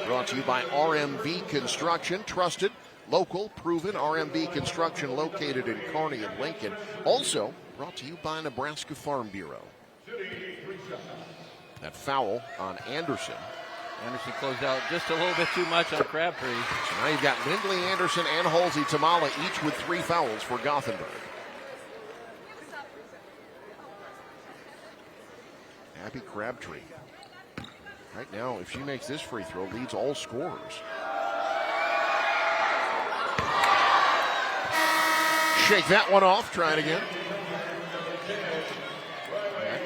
Brought to you by RMV Construction. Trusted, local, proven RMV Construction located in Kearney and Lincoln. Also brought to you by Nebraska Farm Bureau. That foul on Anderson. Anderson closed out just a little bit too much on Crabtree. So now you've got Lindley Anderson and Halsey Tamala each with 3 fouls for Gothenburg. Abby Crabtree. Right now, if she makes this free throw, leads all scorers. Shake that one off. Try it again.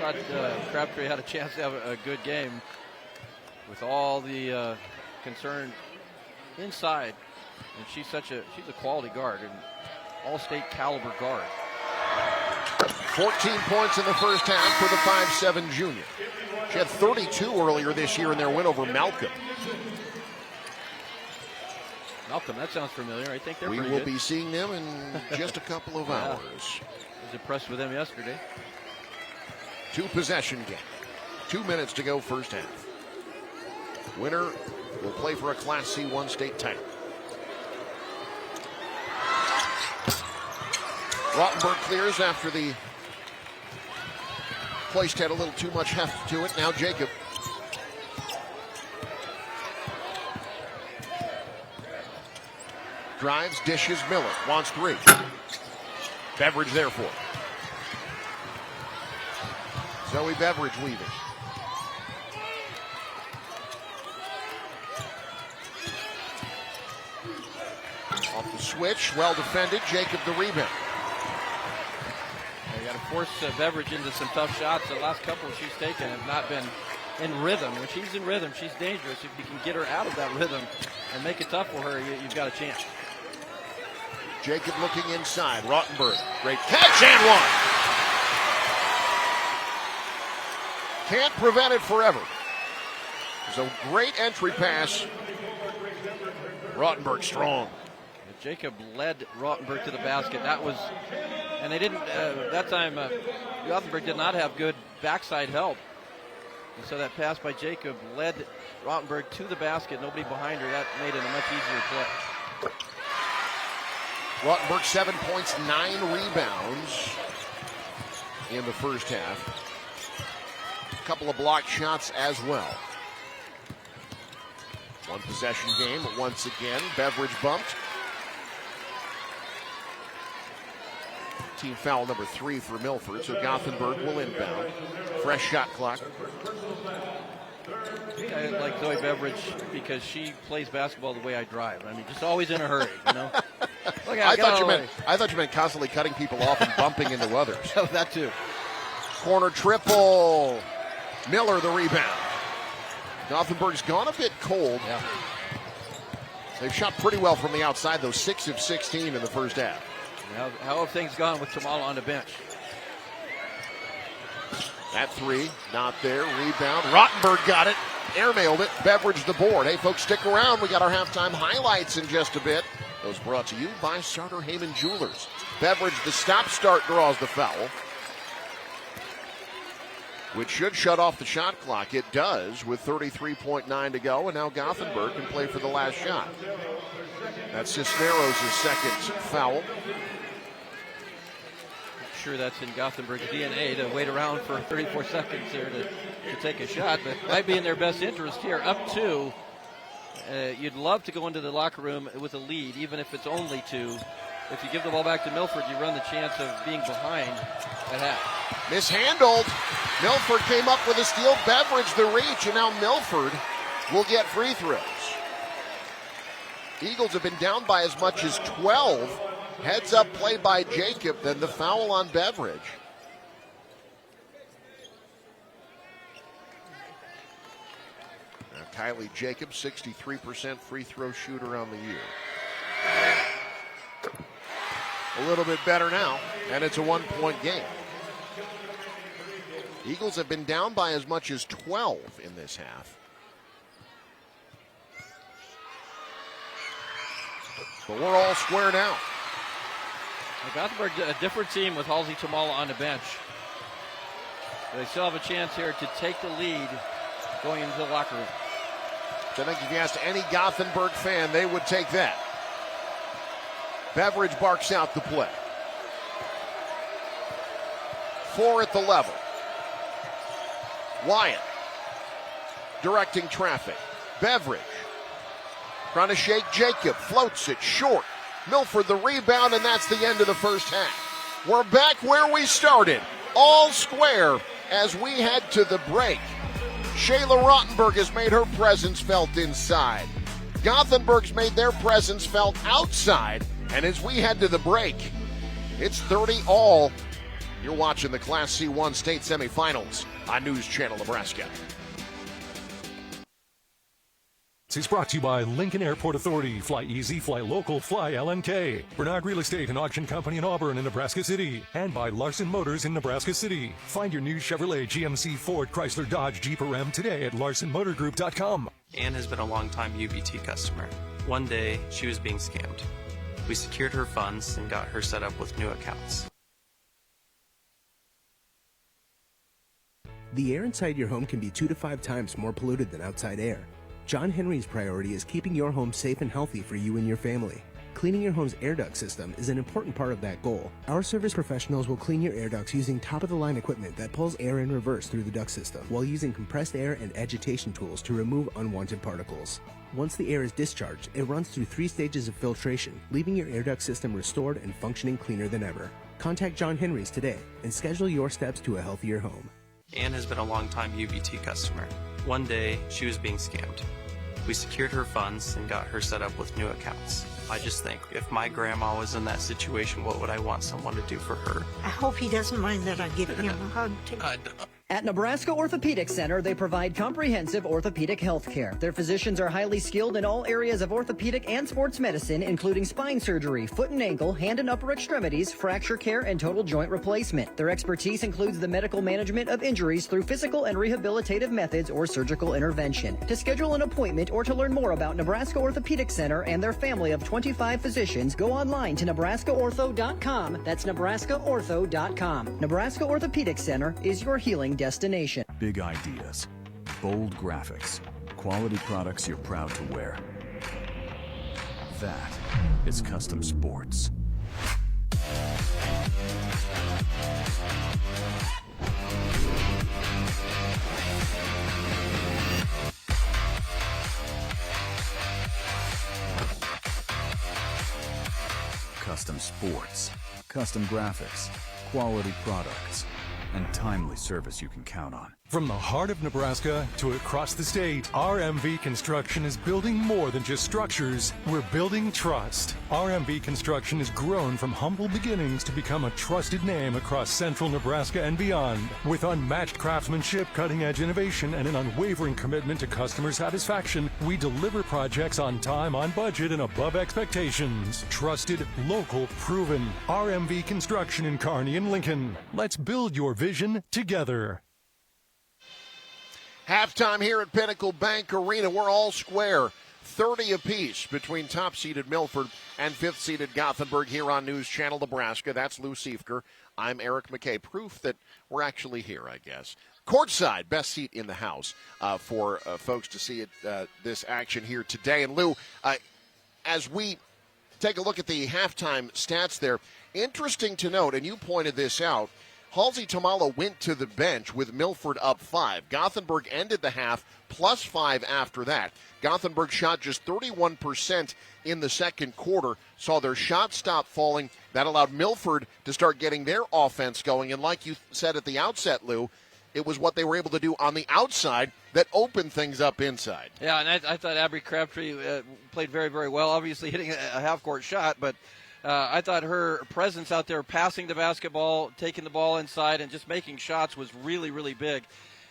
I thought Crabtree had a chance to have a good game with all the concern inside. And she's a quality guard, an all-state caliber guard. 14 points in the first half for the 5'7" junior. She had 32 earlier this year in their win over Malcolm. Malcolm, that sounds familiar. I think they're We pretty will good. be seeing them in just a couple of hours. I was impressed with them yesterday. 2-possession game. 2 minutes to go first half. Winner will play for a Class C1 state title. Rothenberg clears after the hoist had a little too much heft to it. Now Jacob. Drives, dishes, Miller. Wants 3. Beveridge there for it. Zoe Beveridge weaving. Off the switch, well defended. Jacob the rebound. You got to force Beveridge into some tough shots. The last couple she's taken have not been in rhythm. When she's in rhythm, she's dangerous. If you can get her out of that rhythm and make it tough for her, you've got a chance. Jacob looking inside. Rothenberg, great catch and one. Can't prevent it forever. There's a great entry pass. Rottenberg strong. Jacob led Rottenberg to the basket. That was, and they didn't, that time, Gothenburg did not have good backside help. And so that pass by Jacob led Rottenberg to the basket. Nobody behind her. That made it a much easier play. Rottenberg 7 points, 9 rebounds in the first half. A couple of blocked shots as well. One possession game once again. Beveridge bumped. Team foul number 3 for Milford, so Gothenburg will inbound. Fresh shot clock. I like Zoe Beveridge because she plays basketball the way I drive. I mean, just always in a hurry, you know. Look, I thought you meant constantly cutting people off and bumping into others. Oh, that too. Corner triple. Miller the rebound. Gothenburg's gone a bit cold. Yeah. They've shot pretty well from the outside, though, 6 of 16 in the first half. How have things gone with Tamala on the bench? That 3, not there. Rebound. Rottenberg got it. Airmailed it. Beveridge the board. Hey, folks, stick around. We got our halftime highlights in just a bit. Those brought to you by Sartor Heyman Jewelers. Beveridge, the stop-start, draws the foul, which should shut off the shot clock. It does with 33.9 to go, and now Gothenburg can play for the last shot. That's Cisneros' second foul. Sure, that's in Gothenburg's DNA to wait around for 34 seconds there to take a shot, but might be in their best interest here. Up 2. You'd love to go into the locker room with a lead, even if it's only 2. If you give the ball back to Milford, you run the chance of being behind at half. Mishandled. Milford came up with a steal. Beveridge the reach, and now Milford will get free throws. Eagles have been down by as much as 12. Heads up play by Jacob, then the foul on Beveridge. Now Kylie Jacobs, 63% free throw shooter on the year. A little bit better now, and it's a 1-point game. Eagles have been down by as much as 12 in this half. But we're all square now. Gothenburg, a different team with Halsey Tamala on the bench. They still have a chance here to take the lead going into the locker room. I think if you asked any Gothenburg fan, they would take that. Beveridge barks out the play. 4 at the level. Wyatt directing traffic. Beveridge trying to shake Jacob. Floats it short. Milford the rebound, and that's the end of the first half. We're back where we started. All square as we head to the break. Shayla Rottenberg has made her presence felt inside. Gothenburg's made their presence felt outside. And as we head to the break, it's 30-all. You're watching the Class C1 state semifinals on News Channel Nebraska. It's brought to you by Lincoln Airport Authority. Fly easy, fly local, fly LNK. Bernard Real Estate and Auction Company in Auburn and Nebraska City. And by Larson Motors in Nebraska City. Find your new Chevrolet, GMC, Ford, Chrysler, Dodge, Jeep, or Ram today at LarsonMotorGroup.com. Ann has been a longtime UBT customer. One day, she was being scammed. We secured her funds and got her set up with new accounts. The air inside your home can be 2 to 5 times more polluted than outside air. John Henry's priority is keeping your home safe and healthy for you and your family. Cleaning your home's air duct system is an important part of that goal. Our service professionals will clean your air ducts using top-of-the-line equipment that pulls air in reverse through the duct system, while using compressed air and agitation tools to remove unwanted particles. Once the air is discharged, it runs through 3 stages of filtration, leaving your air duct system restored and functioning cleaner than ever. Contact John Henry's today and schedule your steps to a healthier home. Ann has been a longtime UBT customer. One day, she was being scammed. We secured her funds and got her set up with new accounts. I just think, if my grandma was in that situation, what would I want someone to do for her? I hope he doesn't mind that I give him a hug, too. At Nebraska Orthopedic Center, they provide comprehensive orthopedic health care. Their physicians are highly skilled in all areas of orthopedic and sports medicine, including spine surgery, foot and ankle, hand and upper extremities, fracture care, and total joint replacement. Their expertise includes the medical management of injuries through physical and rehabilitative methods or surgical intervention. To schedule an appointment or to learn more about Nebraska Orthopedic Center and their family of 25 physicians, go online to nebraskaortho.com. That's nebraskaortho.com. Nebraska Orthopedic Center is your healing destination. Big ideas, bold graphics, quality products you're proud to wear. That is Custom Sports. Custom Sports, custom graphics, quality products, and timely service you can count on. From the heart of Nebraska to across the state, RMV Construction is building more than just structures. We're building trust. RMV Construction has grown from humble beginnings to become a trusted name across central Nebraska and beyond. With unmatched craftsmanship, cutting-edge innovation, and an unwavering commitment to customer satisfaction, we deliver projects on time, on budget, and above expectations. Trusted, local, proven. RMV Construction in Kearney and Lincoln. Let's build your vision together. Halftime here at Pinnacle Bank Arena. We're all square, 30 apiece between top-seeded Milford and fifth-seeded Gothenburg here on News Channel Nebraska. That's Lou Siefker. I'm Eric McKay. Proof that we're actually here, I guess. Courtside, best seat in the house for folks to see this action here today. And Lou, as we take a look at the halftime stats there, interesting to note, and you pointed this out, Halsey Tamala went to the bench with Milford up 5. Gothenburg ended the half plus 5 after that. Gothenburg shot just 31% in the second quarter, saw their shot stop falling. That allowed Milford to start getting their offense going. And like you said at the outset, Lou, it was what they were able to do on the outside that opened things up inside. Yeah, and I thought Abby Crabtree played very, very well, obviously hitting a half-court shot, but I thought her presence out there passing the basketball, taking the ball inside, and just making shots was really, really big.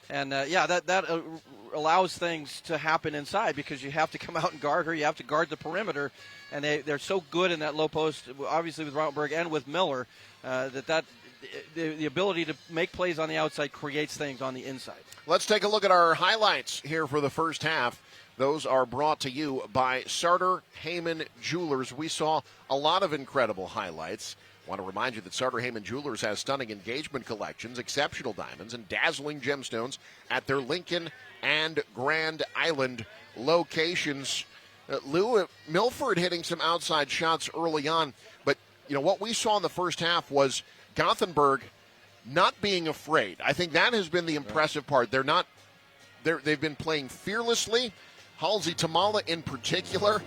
And, that allows things to happen inside because you have to come out and guard her. You have to guard the perimeter. And they're so good in that low post, obviously with Rautenberg and with Miller, the ability to make plays on the outside creates things on the inside. Let's take a look at our highlights here for the first half. Those are brought to you by Sartor Heyman Jewelers. We saw a lot of incredible highlights. I want to remind you that Sartor Heyman Jewelers has stunning engagement collections, exceptional diamonds, and dazzling gemstones at their Lincoln and Grand Island locations. Lou, Milford hitting some outside shots early on, but what we saw in the first half was Gothenburg not being afraid. I think that has been the impressive part. They've been playing fearlessly. Halsey Tamala in particular,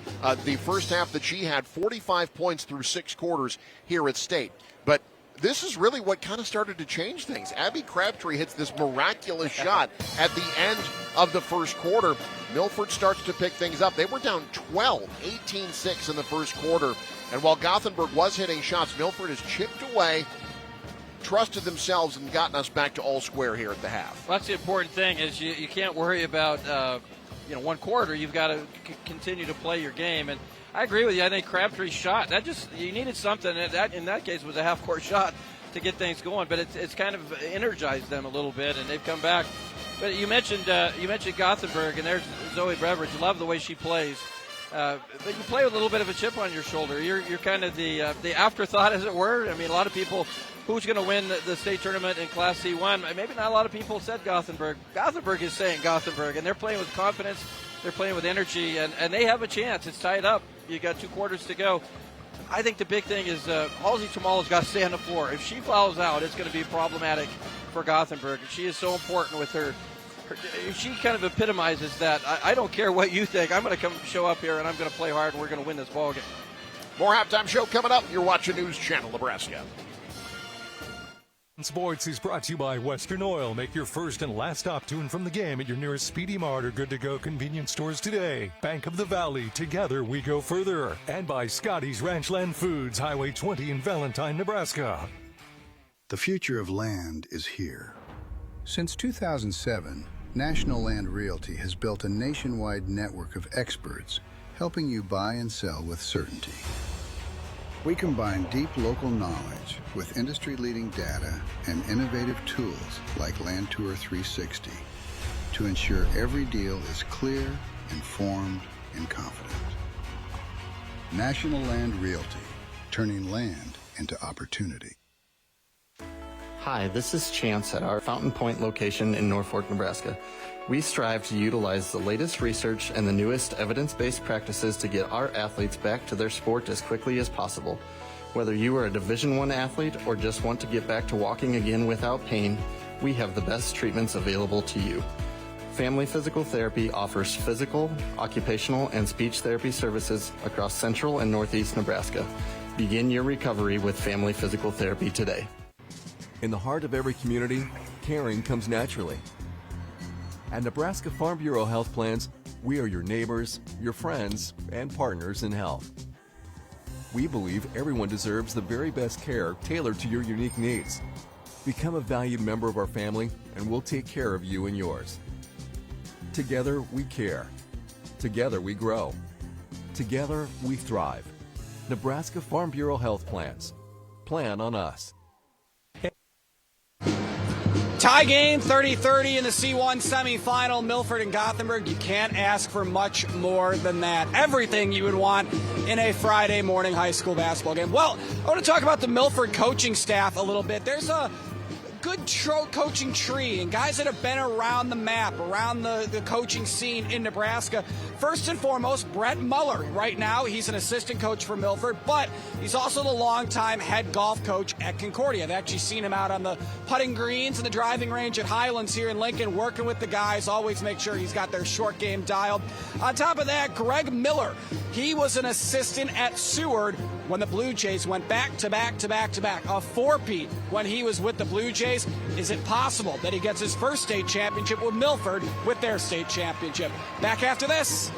the first half that she had 45 points through 6 quarters here at State. But this is really what kind of started to change things. Abby Crabtree hits this miraculous shot at the end of the first quarter. Milford starts to pick things up. They were down 12, 18-6 in the first quarter. And while Gothenburg was hitting shots, Milford has chipped away, trusted themselves, and gotten us back to all square here at the half. Well, that's the important thing is you can't worry about one quarter. You've got to continue to play your game. And I agree with you. I think Crabtree's shot, you needed something. That in that case was a half-court shot to get things going. But it's kind of energized them a little bit, and they've come back. But you mentioned Gothenburg, and there's Zoe Beveridge. Love the way she plays. But you play with a little bit of a chip on your shoulder. You're kind of the afterthought, as it were. I mean, a lot of people, who's going to win the state tournament in Class C1? Maybe not a lot of people said Gothenburg. Gothenburg is saying Gothenburg, and they're playing with confidence. They're playing with energy, and they have a chance. It's tied up. You got 2 quarters to go. I think the big thing is Halsey Tamala's got to stay on the floor. If she fouls out, it's going to be problematic for Gothenburg. She is so important with her. She kind of epitomizes that. I don't care what you think. I'm going to show up here, and I'm going to play hard, and we're going to win this ballgame. More halftime show coming up. You're watching News Channel Nebraska. Sports is brought to you by Western Oil. Make your first and last stop to and from the game at your nearest Speedy Mart or good-to-go convenience stores today. Bank of the Valley. Together we go further. And by Scotty's Ranchland Foods, Highway 20 in Valentine, Nebraska. The future of land is here. Since 2007, National Land Realty has built a nationwide network of experts helping you buy and sell with certainty. We combine deep local knowledge with industry-leading data and innovative tools like Land Tour 360 to ensure every deal is clear, informed, and confident. National Land Realty, turning land into opportunity. Hi, this is Chance at our Fountain Point location in Norfolk, Nebraska. We strive to utilize the latest research and the newest evidence-based practices to get our athletes back to their sport as quickly as possible. Whether you are a Division I athlete or just want to get back to walking again without pain, we have the best treatments available to you. Family Physical Therapy offers physical, occupational, and speech therapy services across central and northeast Nebraska. Begin your recovery with Family Physical Therapy today. In the heart of every community, caring comes naturally. At Nebraska Farm Bureau Health Plans, we are your neighbors, your friends, and partners in health. We believe everyone deserves the very best care tailored to your unique needs. Become a valued member of our family, and we'll take care of you and yours. Together, we care. Together, we grow. Together, we thrive. Nebraska Farm Bureau Health Plans. Plan on us. Tie game, 30-30 in the C1 semifinal, Milford and Gothenburg. You can't ask for much more than that. Everything you would want in a Friday morning high school basketball game. Well, I want to talk about the Milford coaching staff a little bit. There's a good coaching tree and guys that have been around the map, around the coaching scene in Nebraska. First and foremost, Brett Muller. Right now, he's an assistant coach for Milford, but he's also the longtime head golf coach at Concordia. I've actually seen him out on the putting greens and the driving range at Highlands here in Lincoln, working with the guys, always make sure he's got their short game dialed. On top of that, Greg Miller. He was an assistant at Seward when the Blue Jays went back to back to back to back. A four-peat when he was with the Blue Jays. Is it possible that he gets his first state championship with Milford with their state championship? Back after this.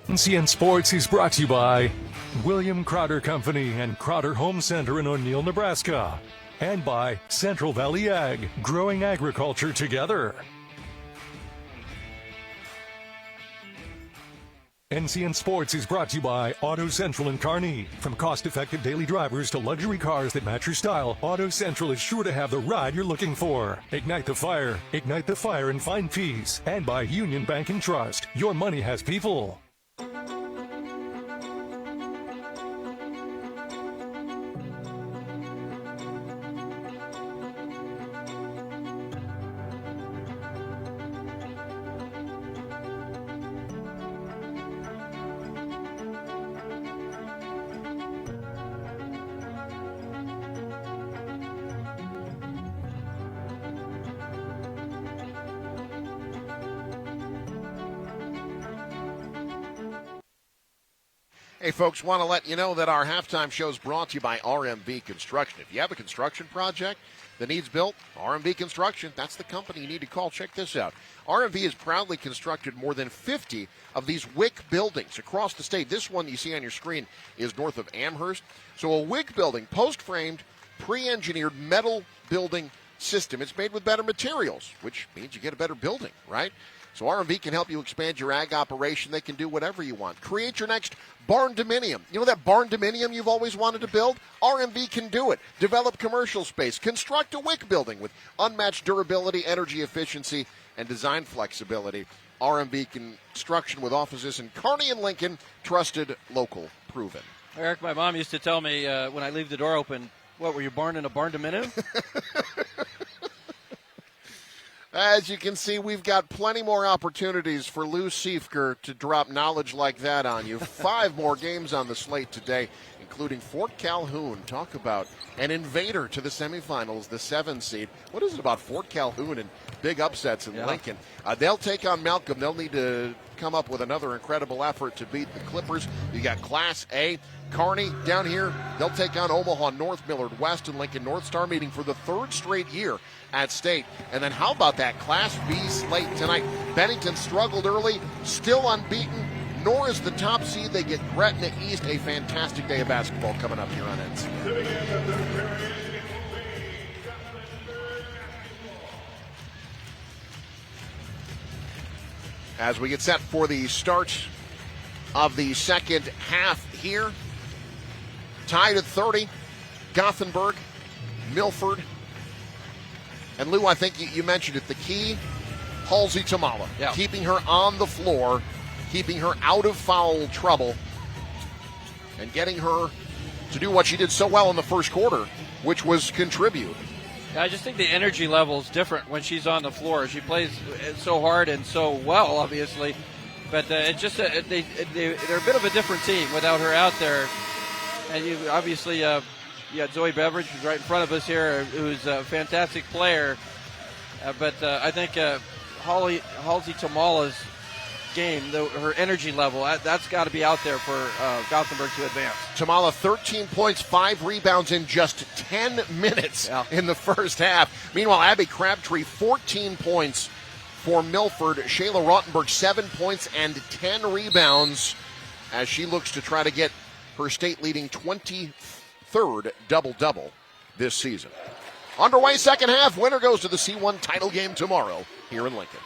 NCN Sports is brought to you by William Crowder Company and Crowder Home Center in O'Neill, Nebraska. And by Central Valley Ag, growing agriculture together. NCN Sports is brought to you by Auto Central in Kearney. From cost-effective daily drivers to luxury cars that match your style, Auto Central is sure to have the ride you're looking for. Ignite the fire and find peace. And by Union Bank and Trust. Your money has people. Hey, folks, want to let you know that our halftime show is brought to you by RMV Construction. If you have a construction project that needs built, RMV Construction, that's the company you need to call. Check this out. RMV has proudly constructed more than 50 of these WIC buildings across the state. This one you see on your screen is north of Amherst. So a WIC building, post-framed, pre-engineered metal building system. It's made with better materials, which means you get a better building, right? So RMV can help you expand your ag operation. They can do whatever you want. Create your next barn dominium. You know that barn dominium you've always wanted to build? RMV can do it. Develop commercial space. Construct a WIC building with unmatched durability, energy efficiency, and design flexibility. RMV Construction with offices in Kearney and Lincoln. Trusted, local, proven. Eric, my mom used to tell me when I leave the door open, what, were you born in a barn dominium? As you can see, we've got plenty more opportunities for Lou Siefker to drop knowledge like that on you. 5 more games on the slate today, including Fort Calhoun. Talk about an invader to the semifinals, the 7 seed. What is it about Fort Calhoun and big upsets in Lincoln? They'll take on Malcolm. They'll need to come up with another incredible effort to beat the Clippers. You got Class A. Kearney down here, they'll take on Omaha North, Millard West, and Lincoln North Star, meeting for the 3rd straight year at state. And then how about that Class B slate tonight? Bennington struggled early, still unbeaten. nor is the top seed. They get Gretna East. A fantastic day of basketball coming up here on NSAA. As we get set for the start of the second half here, tied at 30, Gothenburg, Milford, and Lou, I think you mentioned it, the key, Halsey Tamala, keeping her on the floor, keeping her out of foul trouble, and getting her to do what she did so well in the first quarter, which was contribute. Yeah, I just think the energy level is different when she's on the floor. She plays so hard and so well, obviously, but it's just they're a bit of a different team without her out there. And you obviously you got Zoe Beveridge, who's right in front of us here, who's a fantastic player. But I think Halsey Tamala's game, her energy level, that's got to be out there for Gothenburg to advance. Tamala, 13 points, 5 rebounds in just 10 minutes in the first half. Meanwhile, Abby Crabtree, 14 points for Milford. Shayla Rottenberg, 7 points and 10 rebounds as she looks to try to get her state-leading 23rd double-double this season. Underway second half. Winner goes to the C1 title game tomorrow here in Lincoln.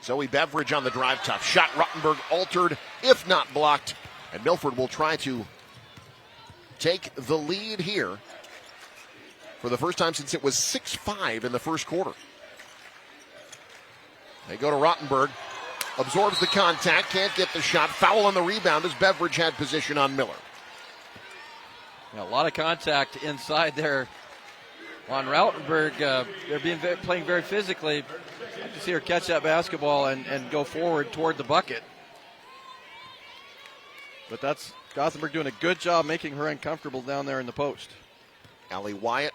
Zoe Beveridge on the drive, tough shot. Rottenberg altered, if not blocked. And Milford will try to take the lead here for the first time since it was 6-5 in the first quarter. They go to Rottenberg. Absorbs the contact, can't get the shot. Foul on the rebound as Beveridge had position on Miller. Yeah, a lot of contact inside there on Rottenberg. They're playing very physically. I like to see her catch that basketball and go forward toward the bucket. But that's Gothenburg doing a good job making her uncomfortable down there in the post. Allie Wyatt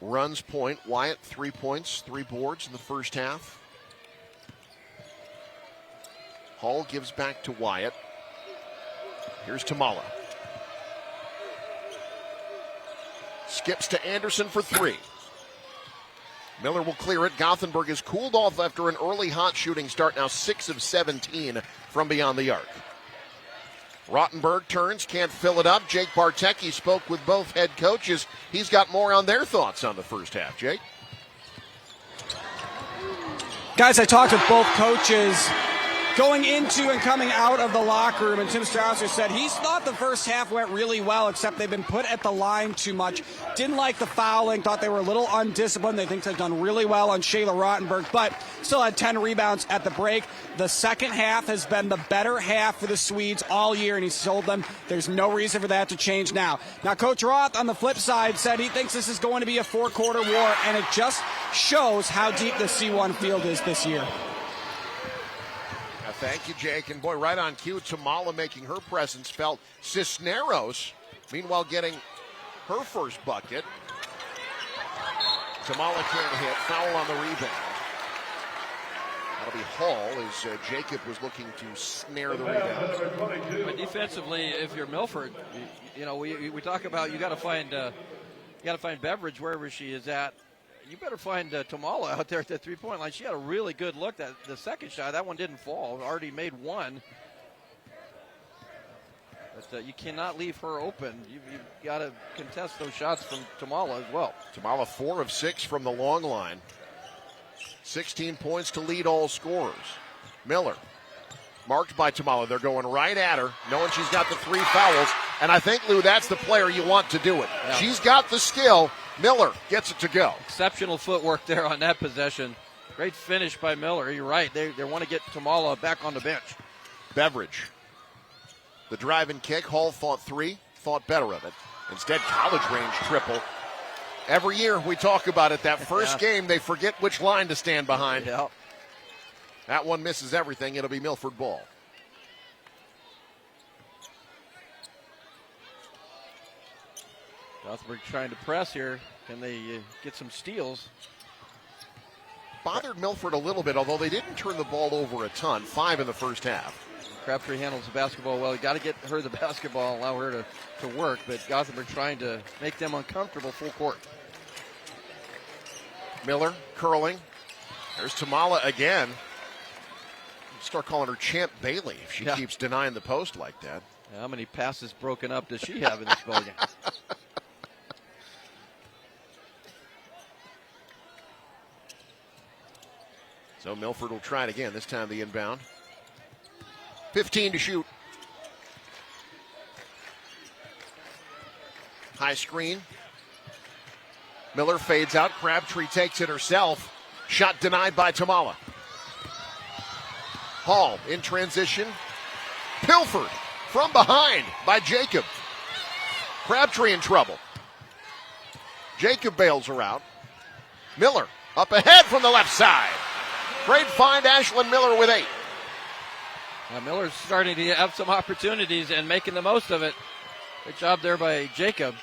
runs point. Wyatt, 3 points, 3 boards in the first half. Hall gives back to Wyatt. Here's Tamala. Skips to Anderson for 3. Miller will clear it. Gothenburg has cooled off after an early hot shooting start, now 6 of 17 from beyond the arc. Rottenberg turns, can't fill it up. Jake Bartecki spoke with both head coaches. He's got more on their thoughts on the first half. Jake? Guys, I talked with both coaches going into and coming out of the locker room, and Tim Strausser said he's thought the first half went really well, except they've been put at the line too much. Didn't like the fouling, thought they were a little undisciplined. They think they've done really well on Shayla Rottenberg, but still had 10 rebounds at the break. The second half has been the better half for the Swedes all year, and he's told them there's no reason for that to change now. Now, Coach Roth, on the flip side, said he thinks this is going to be a 4-quarter war, and it just shows how deep the C1 field is this year. Thank you, Jake. And boy, right on cue, Tamala making her presence felt. Cisneros, meanwhile, getting her first bucket. Tamala can't hit. Foul on the rebound. That'll be Hall as Jacob was looking to snare the rebound. But defensively, if you're Milford, we talk about you got to find Beveridge wherever she is at. You better find Tamala out there at the three-point line. She had a really good look. The second shot, that one didn't fall. Already made one. But you cannot leave her open. You've got to contest those shots from Tamala as well. Tamala 4 of 6 from the long line. 16 points to lead all scorers. Miller, marked by Tamala. They're going right at her, knowing she's got the 3 fouls. And I think, Lou, that's the player you want to do it. Yeah. She's got the skill. Miller gets it to go. Exceptional footwork there on that possession. Great finish by Miller. You're right. They want to get Tamala back on the bench. Beveridge. The drive and kick. Hall thought 3, thought better of it. Instead, college range triple. Every year we talk about it. That first game, they forget which line to stand behind. Yeah. That one misses everything. It'll be Milford ball. Gothenburg trying to press here. Can they get some steals? Bothered Milford a little bit, although they didn't turn the ball over a ton. 5 in the first half. Crabtree handles the basketball well. You got to get her the basketball, allow her to work, but Gothenburg trying to make them uncomfortable full court. Miller curling. There's Tamala again. Start calling her Champ Bailey if she keeps denying the post like that. How many passes broken up does she have in this ballgame? So Milford will try it again, this time the inbound. 15 to shoot. High screen. Miller fades out. Crabtree takes it herself. Shot denied by Tamala. Hall in transition. Pilfered from behind by Jacob. Crabtree in trouble. Jacob bails her out. Miller up ahead from the left side. Great find, Ashlyn Miller with 8. Now Miller's starting to have some opportunities and making the most of it. Good job there by Jacob.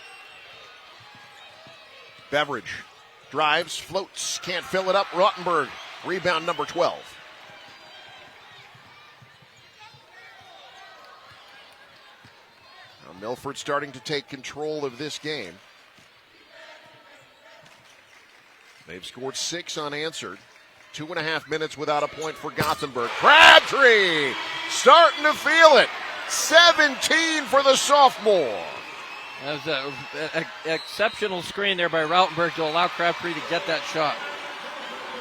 Beveridge drives, floats, can't fill it up. Rottenberg, rebound number 12. Now Milford starting to take control of this game. They've scored 6 unanswered. 2.5 minutes without a point for Gothenburg. Crabtree starting to feel it. 17 for the sophomore. That was an exceptional screen there by Rautenberg to allow Crabtree to get that shot.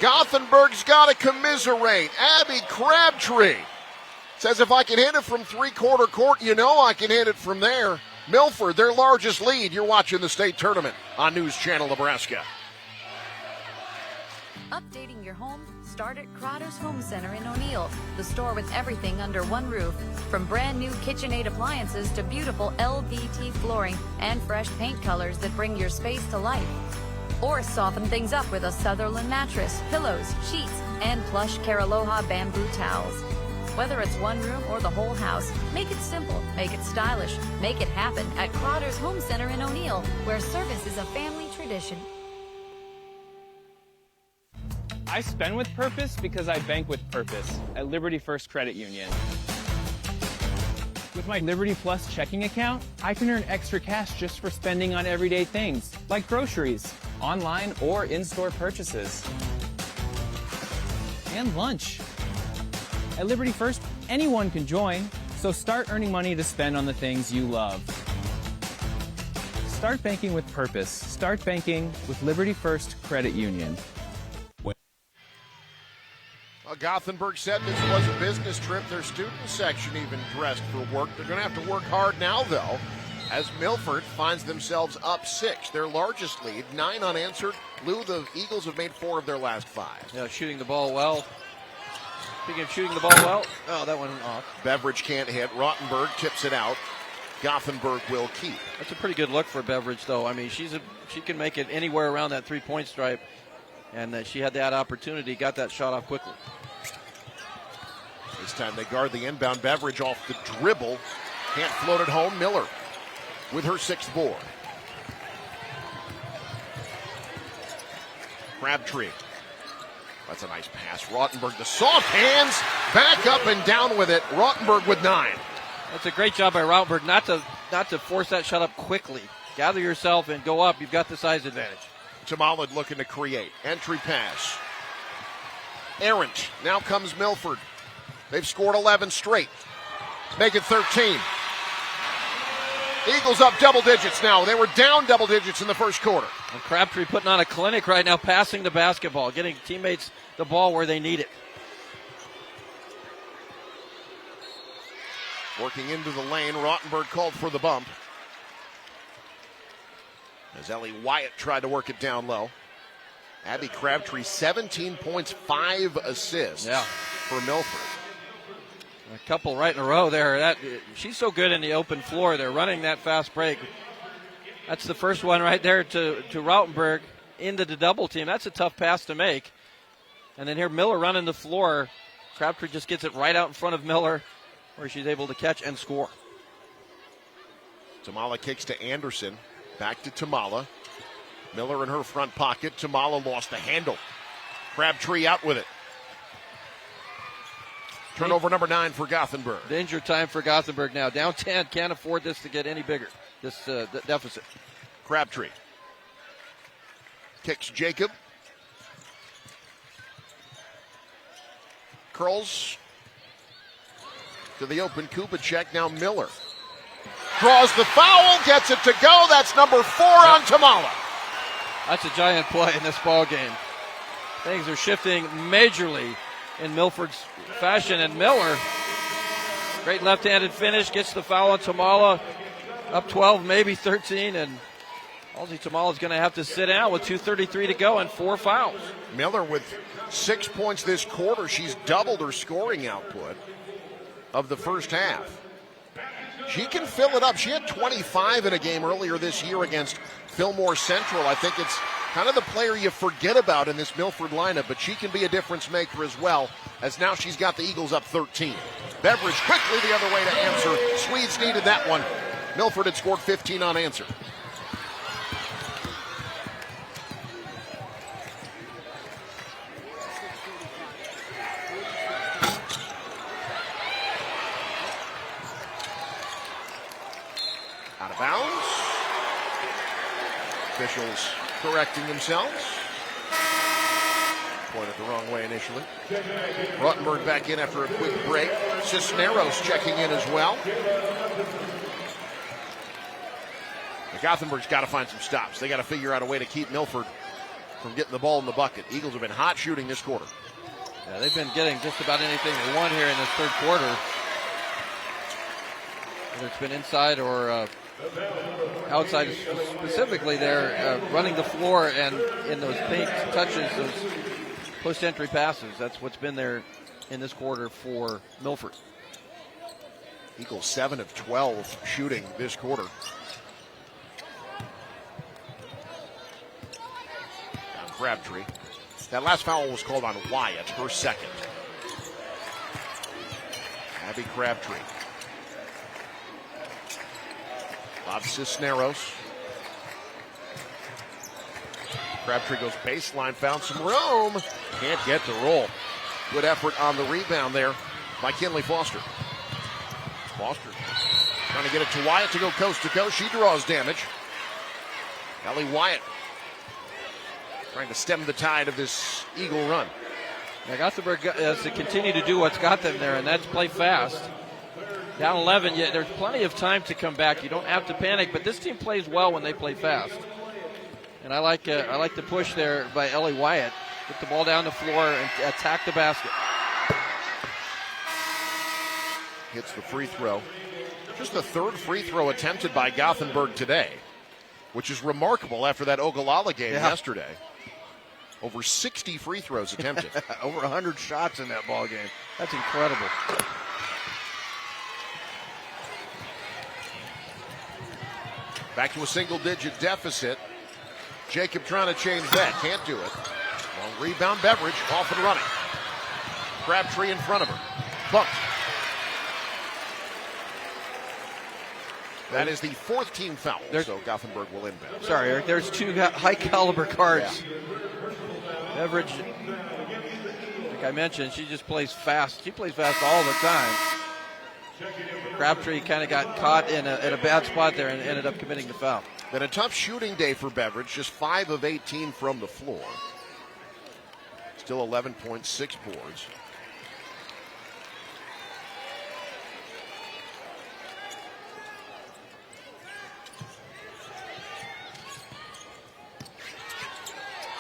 Gothenburg's got to commiserate. Abby Crabtree says, if I can hit it from three-quarter court, you know I can hit it from there. Milford, their largest lead. You're watching the state tournament on News Channel Nebraska. Updating your home? Start at Crotter's Home Center in O'Neill, the store with everything under one roof. From brand new KitchenAid appliances to beautiful LVT flooring and fresh paint colors that bring your space to life. Or soften things up with a Sutherland mattress, pillows, sheets, and plush Caraloha bamboo towels. Whether it's one room or the whole house, make it simple, make it stylish, make it happen at Crotter's Home Center in O'Neill, where service is a family tradition. I spend with purpose because I bank with purpose at Liberty First Credit Union. With my Liberty Plus checking account, I can earn extra cash just for spending on everyday things, like groceries, online or in-store purchases, and lunch. At Liberty First, anyone can join, so start earning money to spend on the things you love. Start banking with purpose. Start banking with Liberty First Credit Union. Gothenburg said this was a business trip. Their student section even dressed for work. They're going to have to work hard now, though, as Milford finds themselves up 6. Their largest lead, 9 unanswered. Lou, the Eagles have made 4 of their last 5. Yeah, shooting the ball well. Speaking of shooting the ball well, oh, that went off. Beveridge can't hit. Rottenberg tips it out. Gothenburg will keep. That's a pretty good look for Beveridge, though. I mean, she can make it anywhere around that three-point stripe, and she had that opportunity, got that shot off quickly. This time they guard the inbound. Beveridge off the dribble. Can't float it home. Miller with her 6th board. Crabtree. That's a nice pass. Rottenberg, the soft hands, back up and down with it. Rottenberg with 9. That's a great job by Rottenberg not to force that shot up quickly. Gather yourself and go up. You've got the size advantage. Tamala looking to create. Entry pass. Errant. Now comes Milford. They've scored 11 straight. Make it 13. Eagles up double digits now. They were down double digits in the first quarter. And Crabtree putting on a clinic right now, passing the basketball, getting teammates the ball where they need it. Working into the lane. Rottenberg called for the bump. As Ellie Wyatt tried to work it down low. Abby Crabtree, 17 points, 5 assists for Milford. A couple right in a row there. She's so good in the open floor. They're running that fast break. That's the first one right there to Rautenberg into the double team. That's a tough pass to make. And then here Miller running the floor. Crabtree just gets it right out in front of Miller where she's able to catch and score. Tamala kicks to Anderson. Back to Tamala. Miller in her front pocket. Tamala lost the handle. Crabtree out with it. Turnover number 9 for Gothenburg. Danger time for Gothenburg now. Down 10. Can't afford this to get any bigger, this deficit. Crabtree. Kicks Jacob. Curls. to the open Kubicek. Now Miller draws the foul, gets it to go. That's number 4 on Tamala. That's a giant play in this ball game. Things are shifting majorly in Milford's fashion, and Miller, great left-handed finish, gets the foul on Tamala, up 12, maybe 13, and Halsey Tamala's going to have to sit down with 2:33 to go and 4 fouls. Miller with 6 points this quarter. She's doubled her scoring output of the first half. She can fill it up. She had 25 in a game earlier this year against Fillmore Central. I think it's kind of the player you forget about in this Milford lineup, but she can be a difference maker as well, as now she's got the Eagles up 13. Beveridge quickly the other way to answer. Swedes needed that one. Milford had scored 15 unanswered. Out of bounds. Officials correcting themselves. Pointed the wrong way initially. Rottenberg back in after a quick break. Cisneros checking in as well. Gothenburg's got to find some stops. They got to figure out a way to keep Milford from getting the ball in the bucket. Eagles have been hot shooting this quarter. Yeah, they've been getting just about anything they want here in this third quarter. Whether it's been inside or outside, specifically they're running the floor and in those paint touches, those post-entry passes. That's what's been there in this quarter for Milford. Eagles 7 of 12 shooting this quarter. Down Crabtree. That last foul was called on Wyatt, her second. Abby Crabtree. Bob Cisneros. Crabtree goes baseline, found some room. Can't get to roll. Good effort on the rebound there by Kinley Foster. Foster trying to get it to Wyatt to go coast to coast. She draws damage. Ellie Wyatt trying to stem the tide of this Eagle run. Now Gothenburg has to continue to do what's got them there, and that's play fast. Down 11, yet there's plenty of time to come back. You don't have to panic, but this team plays well when they play fast. And I like the push there by Ellie Wyatt. Get the ball down the floor and attack the basket. Hits the free throw. Just the third free throw attempted by Gothenburg today, which is remarkable after that Ogallala game yesterday. Over 60 free throws attempted. Over 100 shots in that ball game. That's incredible. Back to a single-digit deficit. Jacob trying to change that. Can't do it. Long rebound, Beveridge off and running. Crabtree in front of her. Bumped. That is the fourth team foul, so Gothenburg will inbound. Sorry, Eric, there's two high-caliber cards. Yeah. Beveridge, like I mentioned, she just plays fast. She plays fast all the time. Crabtree kind of got caught in a bad spot there and ended up committing the foul. Been a tough shooting day for Beveridge, just 5 of 18 from the floor. Still 11.6 boards.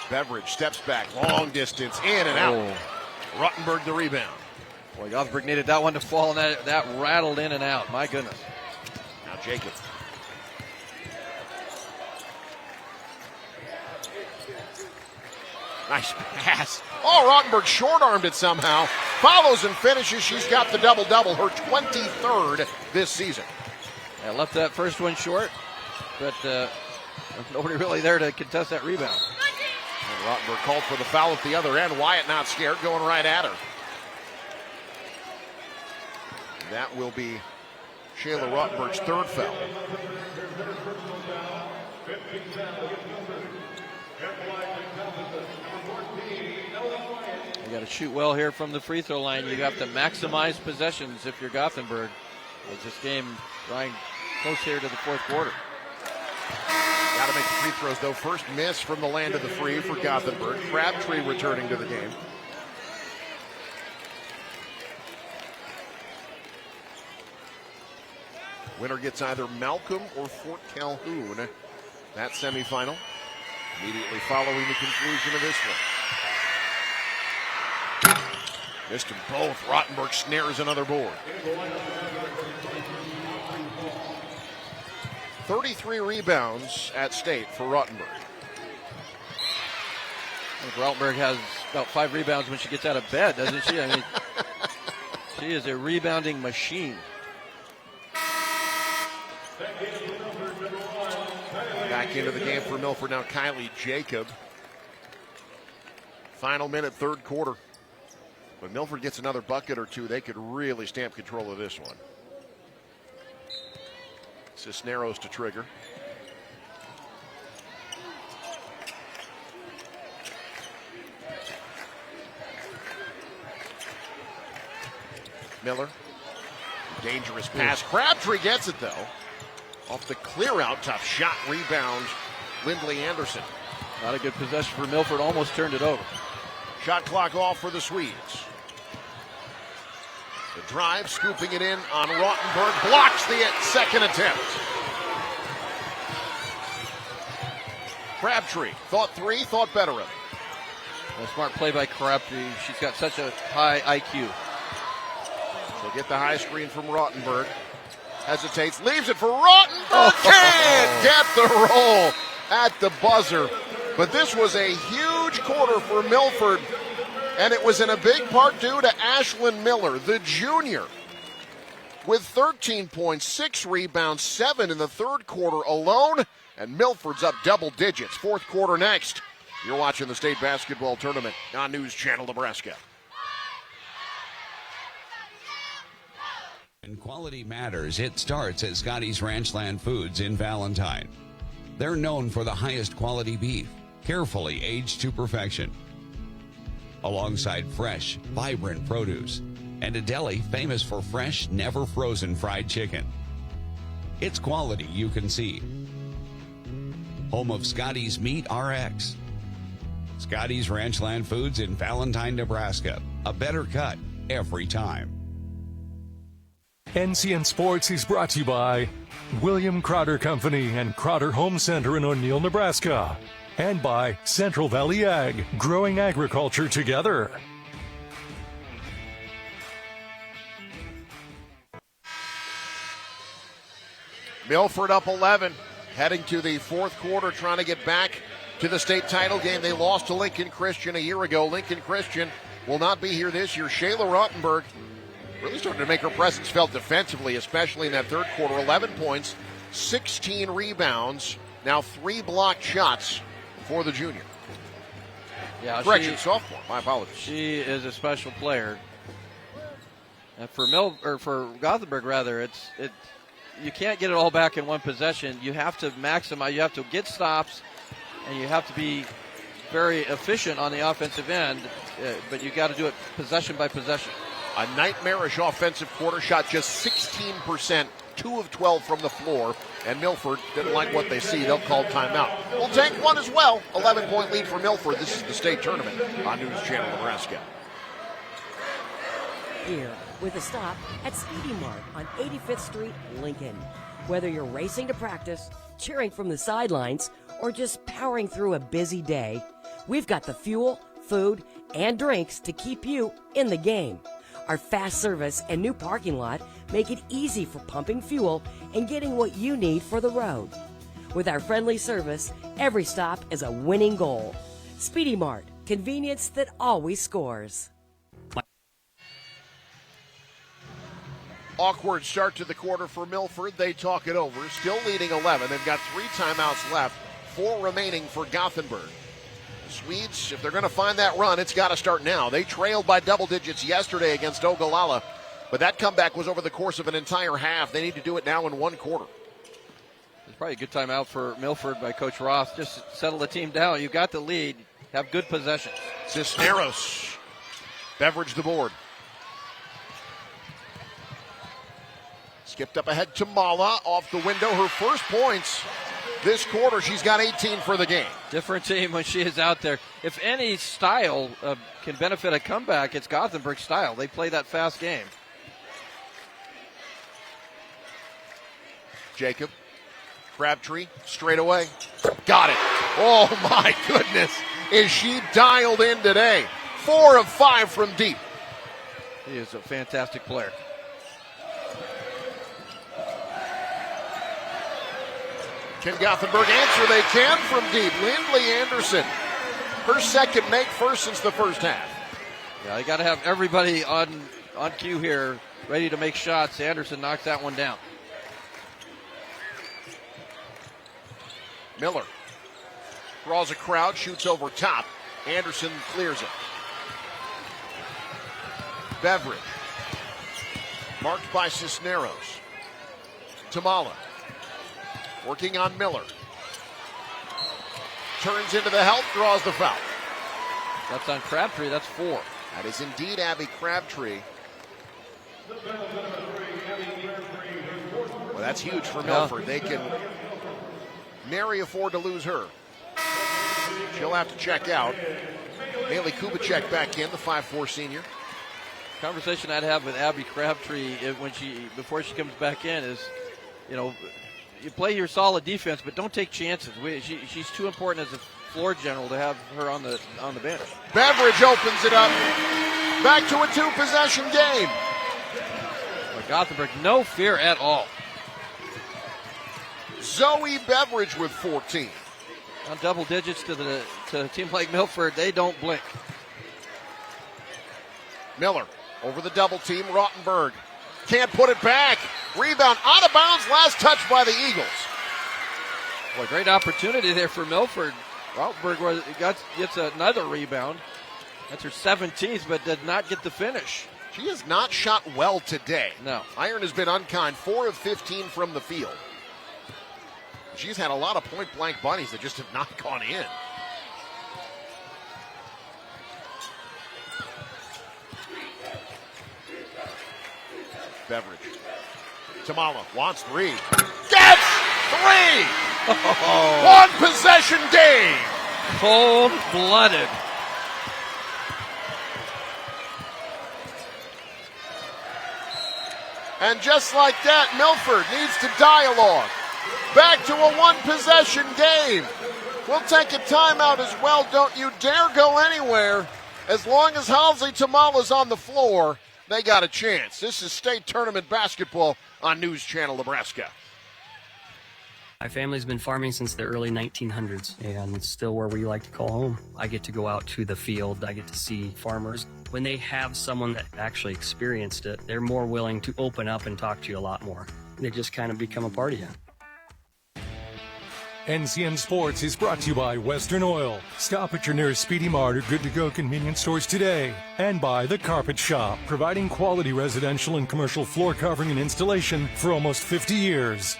Beveridge steps back, long distance, in and out. Rottenberg the rebound. Boy, Gothenburg needed that one to fall, and that rattled in and out. My goodness. Now Jacob. Nice pass. Oh, Rottenberg short-armed it somehow. Follows and finishes. She's got the double-double, her 23rd this season. Yeah, left that first one short, but nobody really there to contest that rebound. And Rottenberg called for the foul at the other end. Wyatt not scared, going right at her. That will be Shayla Rottenberg's third foul. You got to shoot well here from the free throw line. You have to maximize possessions if you're Gothenburg. As this game drawing close here to the fourth quarter. Got to make the free throws, though. First miss from the land of the free for Gothenburg. Crabtree returning to the game. Winner gets either Malcolm or Fort Calhoun. That semifinal immediately following the conclusion of this one. Missed them both. Rottenberg snares another board. 33 rebounds at State for Rottenberg. Rottenberg has about 5 rebounds when she gets out of bed, doesn't she? I mean, she is a rebounding machine. Back into the game for Milford now, Kylie Jacob. Final minute, third quarter. When Milford gets another bucket or two, they could really stamp control of this one. Cisneros to trigger. Miller. Dangerous pass. Crabtree gets it, though. Off the clear out, tough shot, rebound, Lindley Anderson. Not a good possession for Milford, almost turned it over. Shot clock off for the Swedes. The drive, scooping it in on Rottenberg, blocks the second attempt. Crabtree, thought three, thought better of it. A smart play by Crabtree. She's got such a high IQ. She'll get the high screen from Rottenberg. Hesitates, leaves it for Rottenberg. Can't get the roll at the buzzer. But this was a huge quarter for Milford, and it was in a big part due to Ashlyn Miller, the junior, with 13 points, 6 rebounds, 7 in the third quarter alone, and Milford's up double digits. Fourth quarter next. You're watching the state basketball tournament on News Channel Nebraska. When quality matters, it starts at Scotty's Ranchland Foods in Valentine. They're known for the highest quality beef, carefully aged to perfection, alongside fresh, vibrant produce, and a deli famous for fresh, never frozen fried chicken. It's quality you can see. Home of Scotty's Meat RX. Scotty's Ranchland Foods in Valentine, Nebraska. A better cut every time. NCN Sports is brought to you by William Crowder Company and Crowder Home Center in O'Neill, Nebraska. And by Central Valley Ag, growing agriculture together. Milford up 11, heading to the fourth quarter, trying to get back to the state title game. They lost to Lincoln Christian a year ago. Lincoln Christian will not be here this year. Shayla Rottenberg really starting to make her presence felt defensively, especially in that third quarter. 11 points, 16 rebounds, now 3 blocked shots for the junior. Yeah, correction, sophomore. My apologies. She is a special player. And for Gothenburg, rather, you can't get it all back in one possession. You have to maximize. You have to get stops, and you have to be very efficient on the offensive end. But you got to do it possession by possession. A nightmarish offensive quarter, shot just 16%, 2 of 12 from the floor, and Milford didn't like what they see. They'll call timeout. We'll take one as well. 11-point lead for Milford. This is the state tournament on News Channel Nebraska. Here with a stop at Speedy Mart on 85th Street, Lincoln. Whether you're racing to practice, cheering from the sidelines, or just powering through a busy day, we've got the fuel, food, and drinks to keep you in the game. Our fast service and new parking lot make it easy for pumping fuel and getting what you need for the road. With our friendly service, every stop is a winning goal. Speedy Mart, convenience that always scores. Awkward start to the quarter for Milford. They talk it over. Still leading 11. They've got 3 timeouts left, 4 remaining for Gothenburg. Swedes, if they're going to find that run, it's got to start now. They trailed by double digits yesterday against Ogallala, but that comeback was over the course of an entire half. They need to do it now in one quarter. It's probably a good timeout for Milford by Coach Roth. Just settle the team down. You've got the lead. Have good possession. Cisneros, Beveridge the board. Skipped up ahead to Mala, off the window. Her first points this quarter. She's got 18 for the game. Different team when she is out there. If any style can benefit a comeback, it's Gothenburg's style. They play that fast game. Jacob. Crabtree, straight away. Got it. Oh, my goodness. Is she dialed in today? 4 of 5 from deep. He is a fantastic player. Can Gothenburg answer? They can from deep. Lindley Anderson. Her second make, first since the first half. Yeah, you got to have everybody on cue here, ready to make shots. Anderson knocks that one down. Miller draws a crowd, shoots over top. Anderson clears it. Beveridge, marked by Cisneros. Tamala, working on Miller. Turns into the help, draws the foul. That's on Crabtree, that's 4. That is indeed Abby Crabtree. Well, that's huge for Milford. They can nary afford to lose her. She'll have to check out. Haley Kubicek back in, the 5'4" senior. Conversation I'd have with Abby Crabtree before she comes back in is, you play your solid defense, but don't take chances. She's too important as a floor general to have her on the bench. Beveridge opens it up. Back to a 2-possession game. But Gothenburg, no fear at all. Zoe Beveridge with 14. On double digits to a team like Milford, they don't blink. Miller over the double team. Rottenberg can't put it back. Rebound out of bounds. Last touch by the Eagles. Boy, great opportunity there for Milford. Rottenberg gets another rebound. That's her 17th, but did not get the finish. She has not shot well today. No. Iron has been unkind. 4 of 15 from the field. She's had a lot of point-blank bunnies that just have not gone in. Beveridge. Tamala wants 3. Gets 3! Oh. 1 possession game. Cold-blooded. And just like that, Milford needs to dialogue. Back to a 1-possession game. We'll take a timeout as well. Don't you dare go anywhere. As long as Halsey Tamala's on the floor, they got a chance. This is state tournament basketball on News Channel Nebraska. My family's been farming since the early 1900s, and it's still where we like to call home. I get to go out to the field. I get to see farmers. When they have someone that actually experienced it, they're more willing to open up and talk to you a lot more. They just kind of become a part of you. NCN Sports is brought to you by Western Oil. Stop at your nearest Speedy Mart or good-to-go convenience stores today. And by The Carpet Shop, providing quality residential and commercial floor covering and installation for almost 50 years.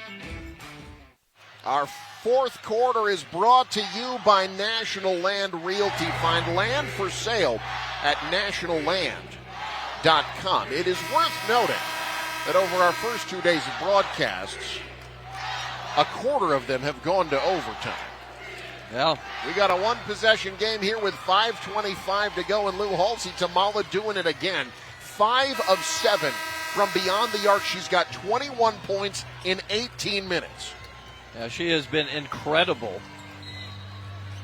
Our fourth quarter is brought to you by National Land Realty. Find land for sale at nationalland.com. It is worth noting that over our first 2 days of broadcasts, a quarter of them have gone to overtime. Yeah. We got a 1-possession game here with 5:25 to go, and Lou Halsey Tamala doing it again. 5 of 7 from beyond the arc. She's got 21 points in 18 minutes. Yeah, she has been incredible.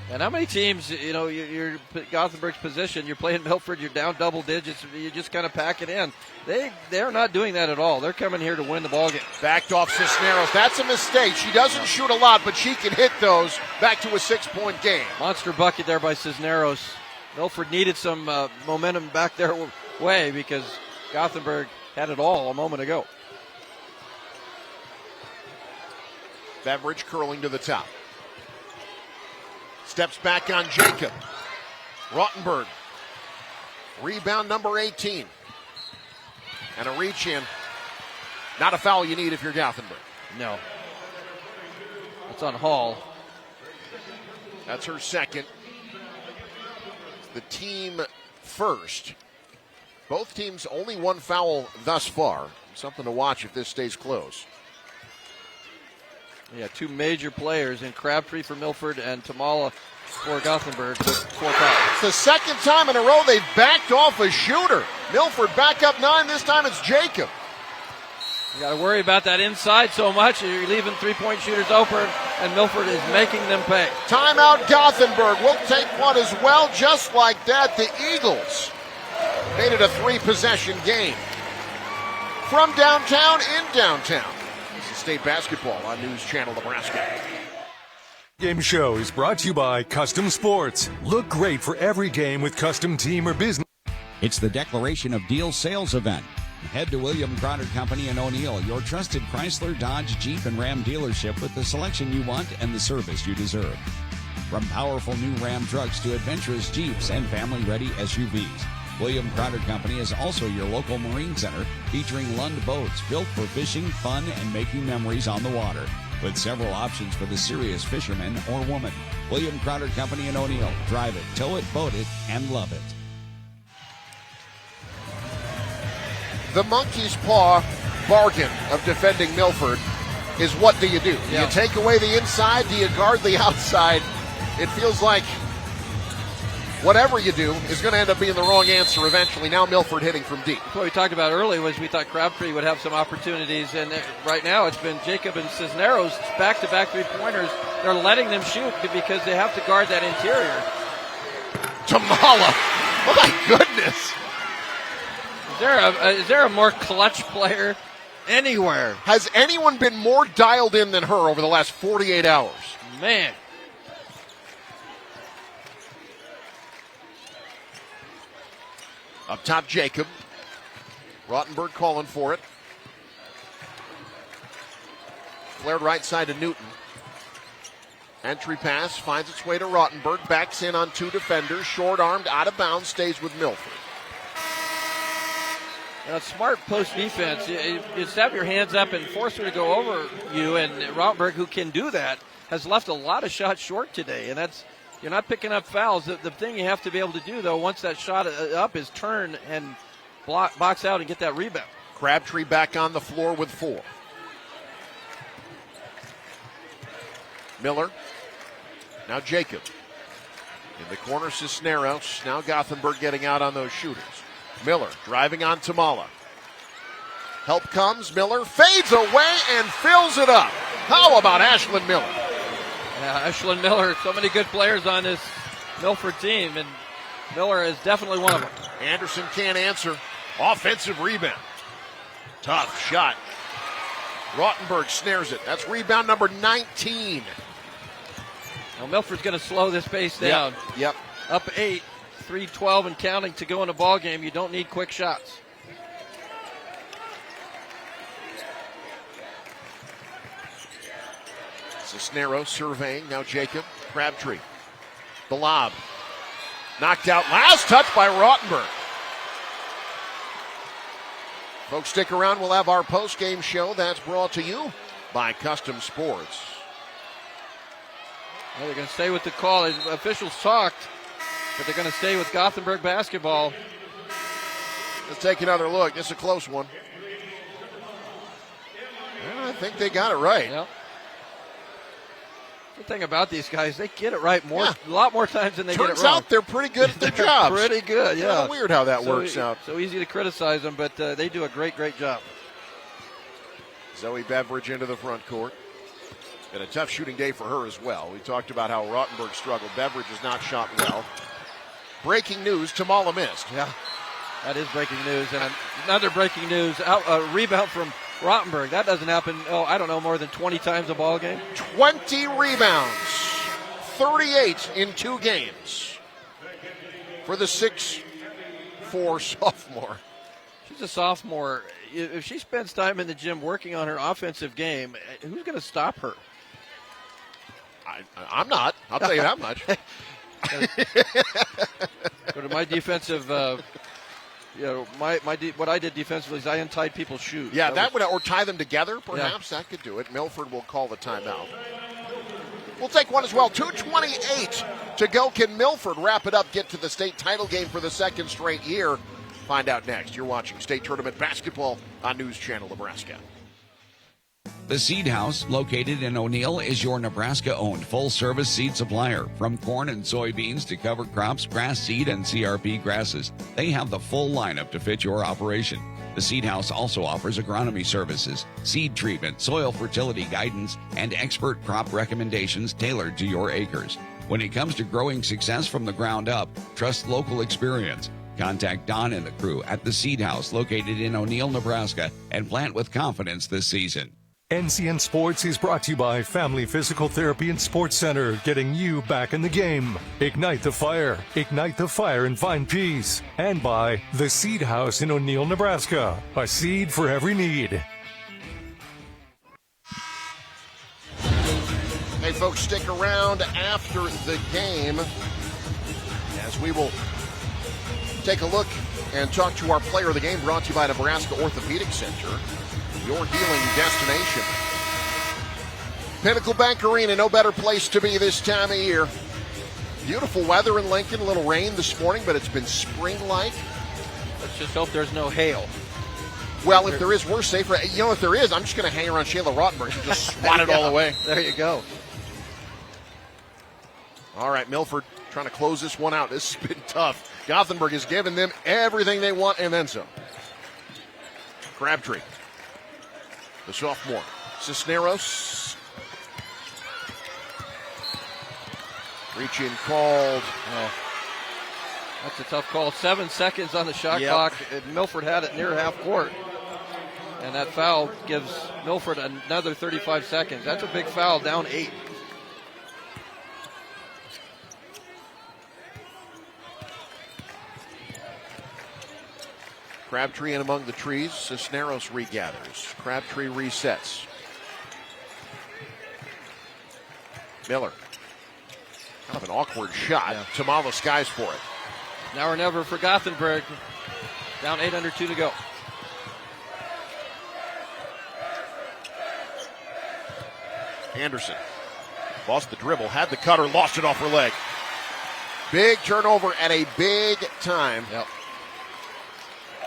And how many teams, you're Gothenburg's position, you're playing Milford, you're down double digits, you just kind of pack it in. They're not doing that at all. They're coming here to win the ballgame. Backed off Cisneros. That's a mistake. She doesn't shoot a lot, but she can hit those. Back to a 6-point game. Monster bucket there by Cisneros. Milford needed some momentum back their way because Gothenburg had it all a moment ago. Beveridge curling to the top. Steps back on Jacob. Rottenberg. Rebound number 18. And a reach in. Not a foul you need if you're Gothenburg. No. It's on Hall. That's her second. It's the team first. Both teams only 1 foul thus far. Something to watch if this stays close. Yeah, 2 major players in Crabtree for Milford and Tamala for Gothenburg with 4 fouls. It's the second time in a row they've backed off a shooter. Milford back up 9. This time it's Jacob. You got to worry about that inside so much. You're leaving three-point shooters open, and Milford is making them pay. Timeout Gothenburg. We'll take one as well. Just like that, the Eagles made it a 3-possession game. From downtown, in downtown. This is State Basketball on News Channel Nebraska. Game Show is brought to you by Custom Sports. Look great for every game with custom team or business. It's the Declaration of Deal sales event. Head to William Cronard Company in O'Neill, your trusted Chrysler, Dodge, Jeep, and Ram dealership with the selection you want and the service you deserve. From powerful new Ram trucks to adventurous Jeeps and family-ready SUVs, William Cronard Company is also your local marine center featuring Lund boats built for fishing, fun, and making memories on the water, with several options for the serious fisherman or woman. William Cronard Company in O'Neill. Drive it, tow it, boat it, and love it. The monkey's paw bargain of defending Milford is what do you do? Do you take away the inside? Do you guard the outside? It feels like whatever you do is going to end up being the wrong answer eventually. Now Milford hitting from deep. What we talked about earlier was we thought Crabtree would have some opportunities, and right now it's been Jacob and Cisneros back-to-back three-pointers. They're letting them shoot because they have to guard that interior. Tamala. Oh, my goodness. Is there a more clutch player anywhere? Has anyone been more dialed in than her over the last 48 hours? Man. Up top, Jacob. Rottenberg calling for it. Flared right side to Newton. Entry pass finds its way to Rottenberg. Backs in on 2 defenders. Short-armed, out of bounds, stays with Milford. Smart post defense. You just have your hands up and force her to go over you. And Rottenberg, who can do that, has left a lot of shots short today. And you're not picking up fouls. The thing you have to be able to do, though, once that shot up is turn and box out and get that rebound. Crabtree back on the floor with 4. Miller. Now Jacob. In the corner, Cisneros. Now Gothenburg getting out on those shooters. Miller driving on Tamala. Help comes. Miller fades away and fills it up. How about Ashlyn Miller? Yeah, Ashlyn Miller. So many good players on this Milford team, and Miller is definitely one of them. Anderson can't answer. Offensive rebound. Tough shot. Rottenberg snares it. That's rebound number 19. Now Milford's going to slow this pace down. Yep. Up 8. 3-12 and counting to go in a ball game. You don't need quick shots. Cisneros surveying. Now Jacob. Crabtree. The lob. Knocked out. Last touch by Rottenberg. Folks, stick around. We'll have our post-game show. That's brought to you by Custom Sports. Well, they're going to stay with the call. The officials talked, but they're going to stay with Gothenburg basketball. Let's take another look. This is a close one. Well, I think they got it right. Yep. The thing about these guys, they get it right a lot more times than they get it wrong. Turns out they're pretty good at their jobs. Pretty good, yeah. Kind of weird how that works out. So easy to criticize them, but they do a great job. Zoe Beveridge into the front court. Been a tough shooting day for her as well. We talked about how Rottenberg struggled. Beveridge has not shot well. Breaking news, Tamala missed. Yeah, that is breaking news. And another breaking news, a rebound from Rottenberg. That doesn't happen, more than 20 times a ball game. 20 rebounds. 38 in 2 games. For the 6'4" sophomore. She's a sophomore. If she spends time in the gym working on her offensive game, who's going to stop her? I'm not. I'll tell you that much. Go to my defensive, what I did defensively is I untied people's shoes. Yeah, that would, or tie them together, perhaps. Yeah. That could do it. Milford will call the timeout. We'll take one as well. 2:28 to go. Can Milford wrap it up, get to the state title game for the second straight year? Find out next. You're watching State Tournament Basketball on News Channel Nebraska. The Seed House, located in O'Neill, is your Nebraska-owned full-service seed supplier. From corn and soybeans to cover crops, grass seed, and CRP grasses, they have the full lineup to fit your operation. The Seed House also offers agronomy services, seed treatment, soil fertility guidance, and expert crop recommendations tailored to your acres. When it comes to growing success from the ground up, trust local experience. Contact Don and the crew at the Seed House located in O'Neill, Nebraska, and plant with confidence this season. NCN Sports is brought to you by Family Physical Therapy and Sports Center, getting you back in the game. Ignite the fire and find peace. And by the Seed House in O'Neill, Nebraska, a seed for every need. Hey, folks, stick around after the game as we will take a look and talk to our player of the game, brought to you by Nebraska Orthopedic Center, your healing destination. Pinnacle Bank Arena, no better place to be this time of year. Beautiful weather in Lincoln, a little rain this morning, but it's been spring-like. Let's just hope there's no hail. Well, if there is, we're safer. You know, if there is, I'm just going to hang around Shayla Rottenberg and just swat it all away. There you go. All right, Milford trying to close this one out. This has been tough. Gothenburg has given them everything they want and then some. Crabtree, the sophomore. Cisneros. Reach in called. Oh, that's a tough call. 7 seconds on the shot clock. Milford had it near half court. And that foul gives Milford another 35 seconds. That's a big foul, down 8. Crabtree in among the trees. Cisneros regathers. Crabtree resets. Miller. Kind of an awkward shot. Yeah. Tamala skies for it. Now or never for Gothenburg. Down 8 under 2 to go. Anderson lost the dribble, had the cutter, lost it off her leg. Big turnover at a big time. Yep.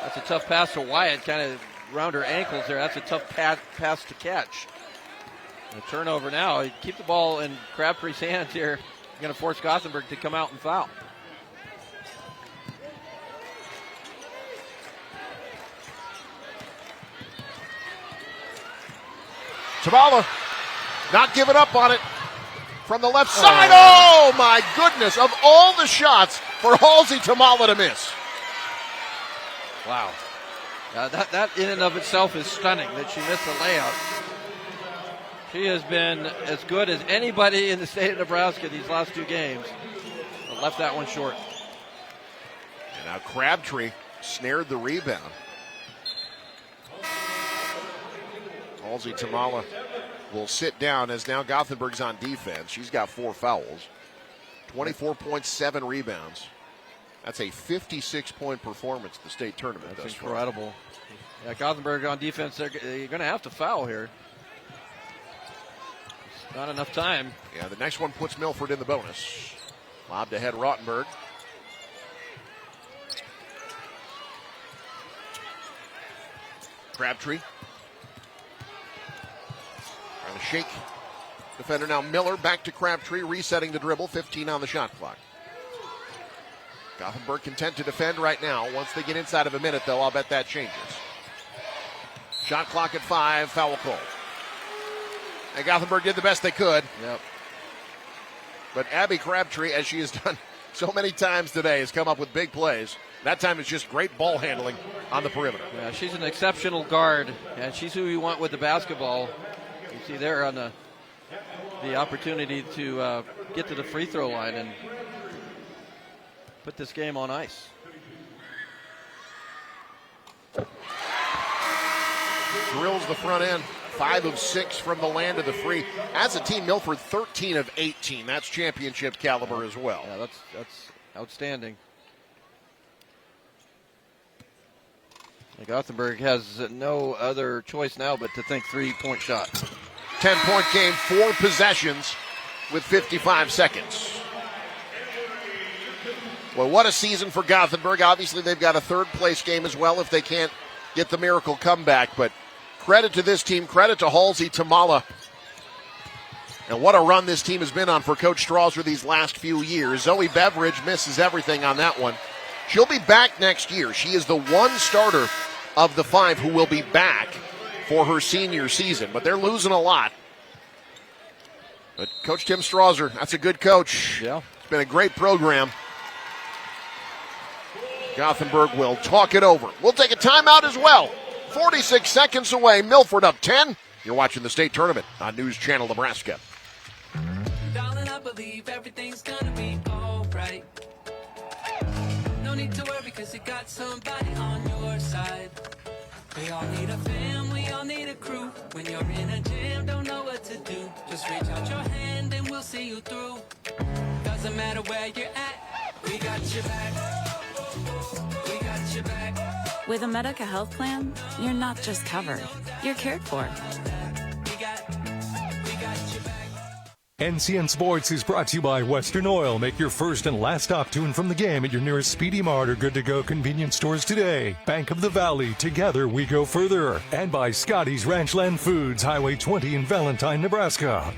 That's a tough pass to Wyatt, kind of around her ankles there. That's a tough pass to catch. A turnover now. You keep the ball in Crabtree's hands here. You're going to force Gothenburg to come out and foul. Tamala not giving up on it from the left side. Oh, my goodness. Of all the shots for Halsey Tamala to miss. Wow. That in and of itself is stunning that she missed the layup. She has been as good as anybody in the state of Nebraska these last 2 games. But left that one short. And now Crabtree snared the rebound. Halsey Tamala will sit down as now Gothenburg's on defense. She's got 4 fouls, 24.7 rebounds. That's a 56-point performance at the state tournament. That's incredible. Yeah, Gothenburg on defense, they're going to have to foul here. It's not enough time. Yeah, the next one puts Milford in the bonus. Lobbed ahead Rottenberg. Crabtree. Trying to shake. Defender now Miller, back to Crabtree, resetting the dribble, 15 on the shot clock. Gothenburg content to defend right now. Once they get inside of a minute, though, I'll bet that changes. Shot clock at 5, foul call. And Gothenburg did the best they could. Yep. But Abby Crabtree, as she has done so many times today, has come up with big plays. That time it's just great ball handling on the perimeter. Yeah, she's an exceptional guard, and she's who you want with the basketball. You see there on the opportunity to get to the free throw line and put this game on ice. Drills the front end. 5 of 6 from the land of the free. As a team, Milford 13 of 18. That's championship caliber as well. Yeah, that's outstanding. And Gothenburg has no other choice now but to think 3-point shot. 10-point game, 4 possessions with 55 seconds. Well, what a season for Gothenburg. Obviously, they've got a third-place game as well if they can't get the miracle comeback. But credit to this team, credit to Halsey Tamala. And what a run this team has been on for Coach Strasser these last few years. Zoe Beveridge misses everything on that one. She'll be back next year. She is the one starter of the 5 who will be back for her senior season. But they're losing a lot. But Coach Tim Strasser, that's a good coach. Yeah. It's been a great program. Gothenburg will talk it over. We'll take a timeout as well. 46 seconds away. Milford up 10. You're watching the state tournament on News Channel Nebraska. Darling, I believe everything's gonna be alright. No need to worry because you got somebody on your side. We all need a fam, we all need a crew. When you're in a jam, don't know what to do. Just reach out your hand and we'll see you through. Doesn't matter where you're at, we got your back. We got your back. With a Medica health plan, you're not just covered, you're cared for. NCN Sports is brought to you by Western Oil. Make your first and last stop to and from the game at your nearest Speedy Mart or Good to Go convenience stores today. Bank of the Valley, together we go further. And by Scotty's Ranchland Foods, Highway 20 in Valentine, Nebraska.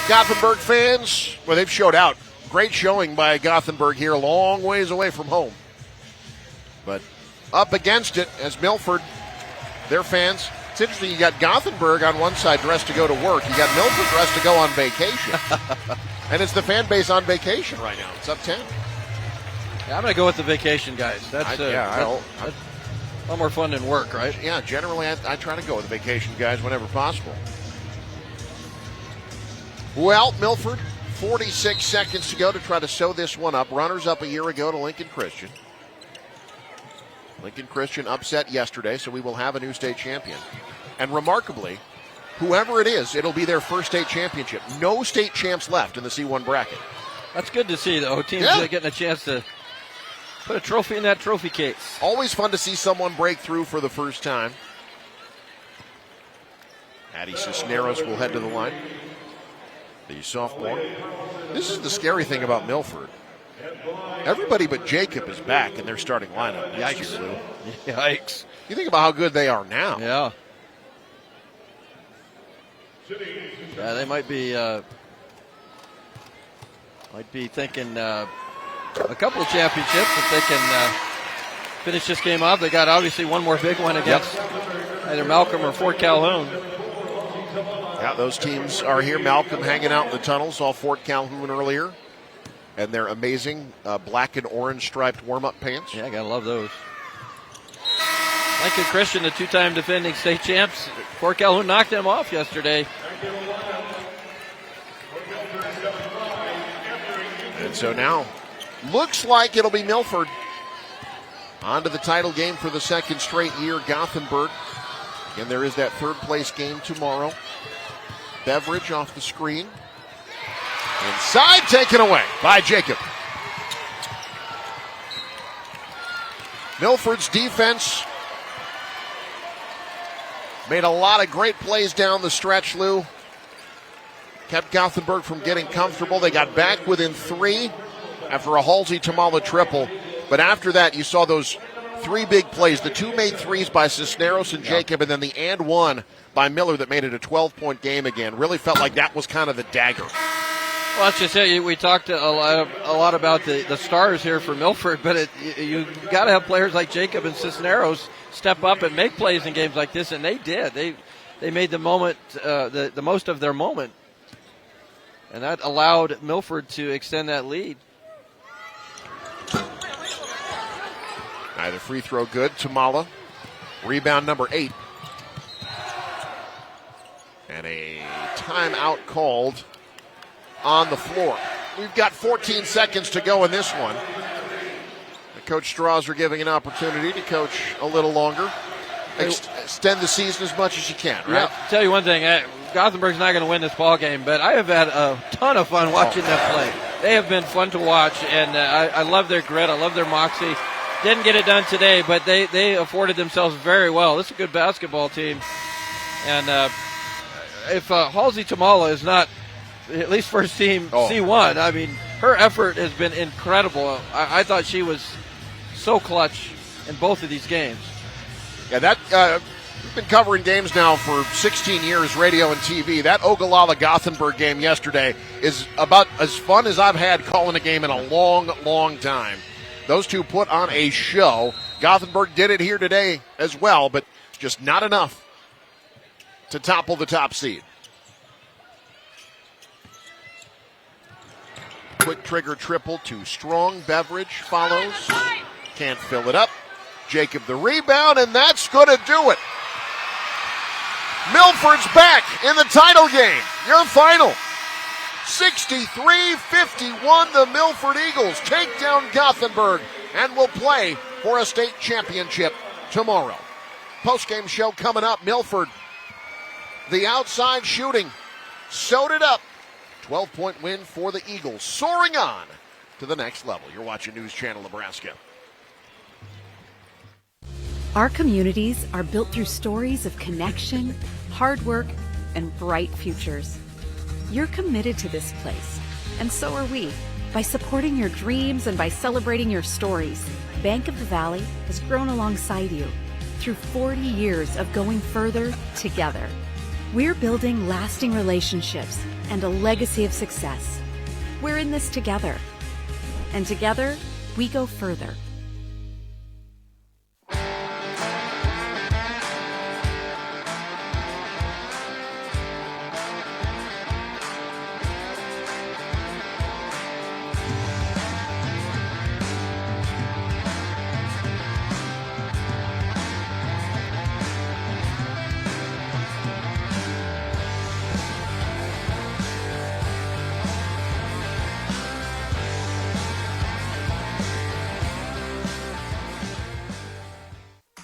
Gothenburg fans, well, they've showed out. Great showing by Gothenburg here, a long ways away from home. But up against it as Milford, their fans. It's interesting, you got Gothenburg on one side dressed to go to work. You got Milford dressed to go on vacation. And it's the fan base on vacation right now. It's up 10. Yeah, I'm going to go with the vacation guys. That's a lot more fun than work, right? Yeah, generally I try to go with the vacation guys whenever possible. Well, Milford, 46 seconds to go to try to sew this one up. Runners up a year ago to Lincoln Christian. Lincoln Christian upset yesterday, so we will have a new state champion. And remarkably, whoever it is, it'll be their first state championship. No state champs left in the C1 bracket. That's good to see, though. Teams getting a chance to put a trophy in that trophy case. Always fun to see someone break through for the first time. Addie Cisneros will head to the line. The sophomore. This is the scary thing about Milford. Everybody but Jacob is back in their starting lineup. Yikes. Yikes. You think about how good they are now. Yeah. Yeah, they might be thinking a couple of championships if they can finish this game off. They got obviously one more big one against either Malcolm or Fort Calhoun. Yeah, those teams are here. Malcolm hanging out in the tunnel. Saw Fort Calhoun earlier. And their amazing black and orange striped warm-up pants. Yeah, gotta love those. Lincoln Christian, the two-time defending state champs. Fort Calhoun knocked them off yesterday. And so now, looks like it'll be Milford. On to the title game for the second straight year, Gothenburg. And there is that third-place game tomorrow. Beverage off the screen. Inside, taken away by Jacob. Milford's defense made a lot of great plays down the stretch, Lou. Kept Gothenburg from getting comfortable. They got back within 3 after a Halsey Tamala triple. But after that, you saw those 3 big plays. The 2 made threes by Cisneros and Jacob, and then the and 1 by Miller that made it a 12-point game again. Really felt like that was kind of the dagger. Well, that's just it. We talked a lot about the stars here for Milford, but you got to have players like Jacob and Cisneros step up and make plays in games like this, and they did. They made the moment the most of their moment, and that allowed Milford to extend that lead. Either free throw good. Tamala, rebound number 8, and a timeout called on the floor. We've got 14 seconds to go in this one. Coach Strasser giving an opportunity to coach a little longer. Extend the season as much as you can, right? Yeah, tell you one thing, Gothenburg's not going to win this ball game, but I have had a ton of fun watching them play. They have been fun to watch, and I love their grit. I love their moxie. Didn't get it done today, but they afforded themselves very well. This is a good basketball team. And if Halsey Tamala is not at least first team C1, I mean, her effort has been incredible. I thought she was so clutch in both of these games. Yeah, that we've been covering games now for 16 years, radio and TV. That Ogallala Gothenburg game yesterday is about as fun as I've had calling a game in a long, long time. Those two put on a show. Gothenburg did it here today as well, but just not enough to topple the top seed. Quick trigger triple to Strong. Beverage follows. Can't fill it up. Jacob the rebound, and that's going to do it. Milford's back in the title game. Your final. 63-51, the Milford Eagles take down Gothenburg and will play for a state championship tomorrow. Postgame show coming up. Milford, the outside shooting, sewed it up. 12-point win for the Eagles, soaring on to the next level. You're watching News Channel Nebraska. Our communities are built through stories of connection, hard work, and bright futures. You're committed to this place, and so are we. By supporting your dreams and by celebrating your stories, Bank of the Valley has grown alongside you through 40 years of going further together. We're building lasting relationships and a legacy of success. We're in this together, and together we go further.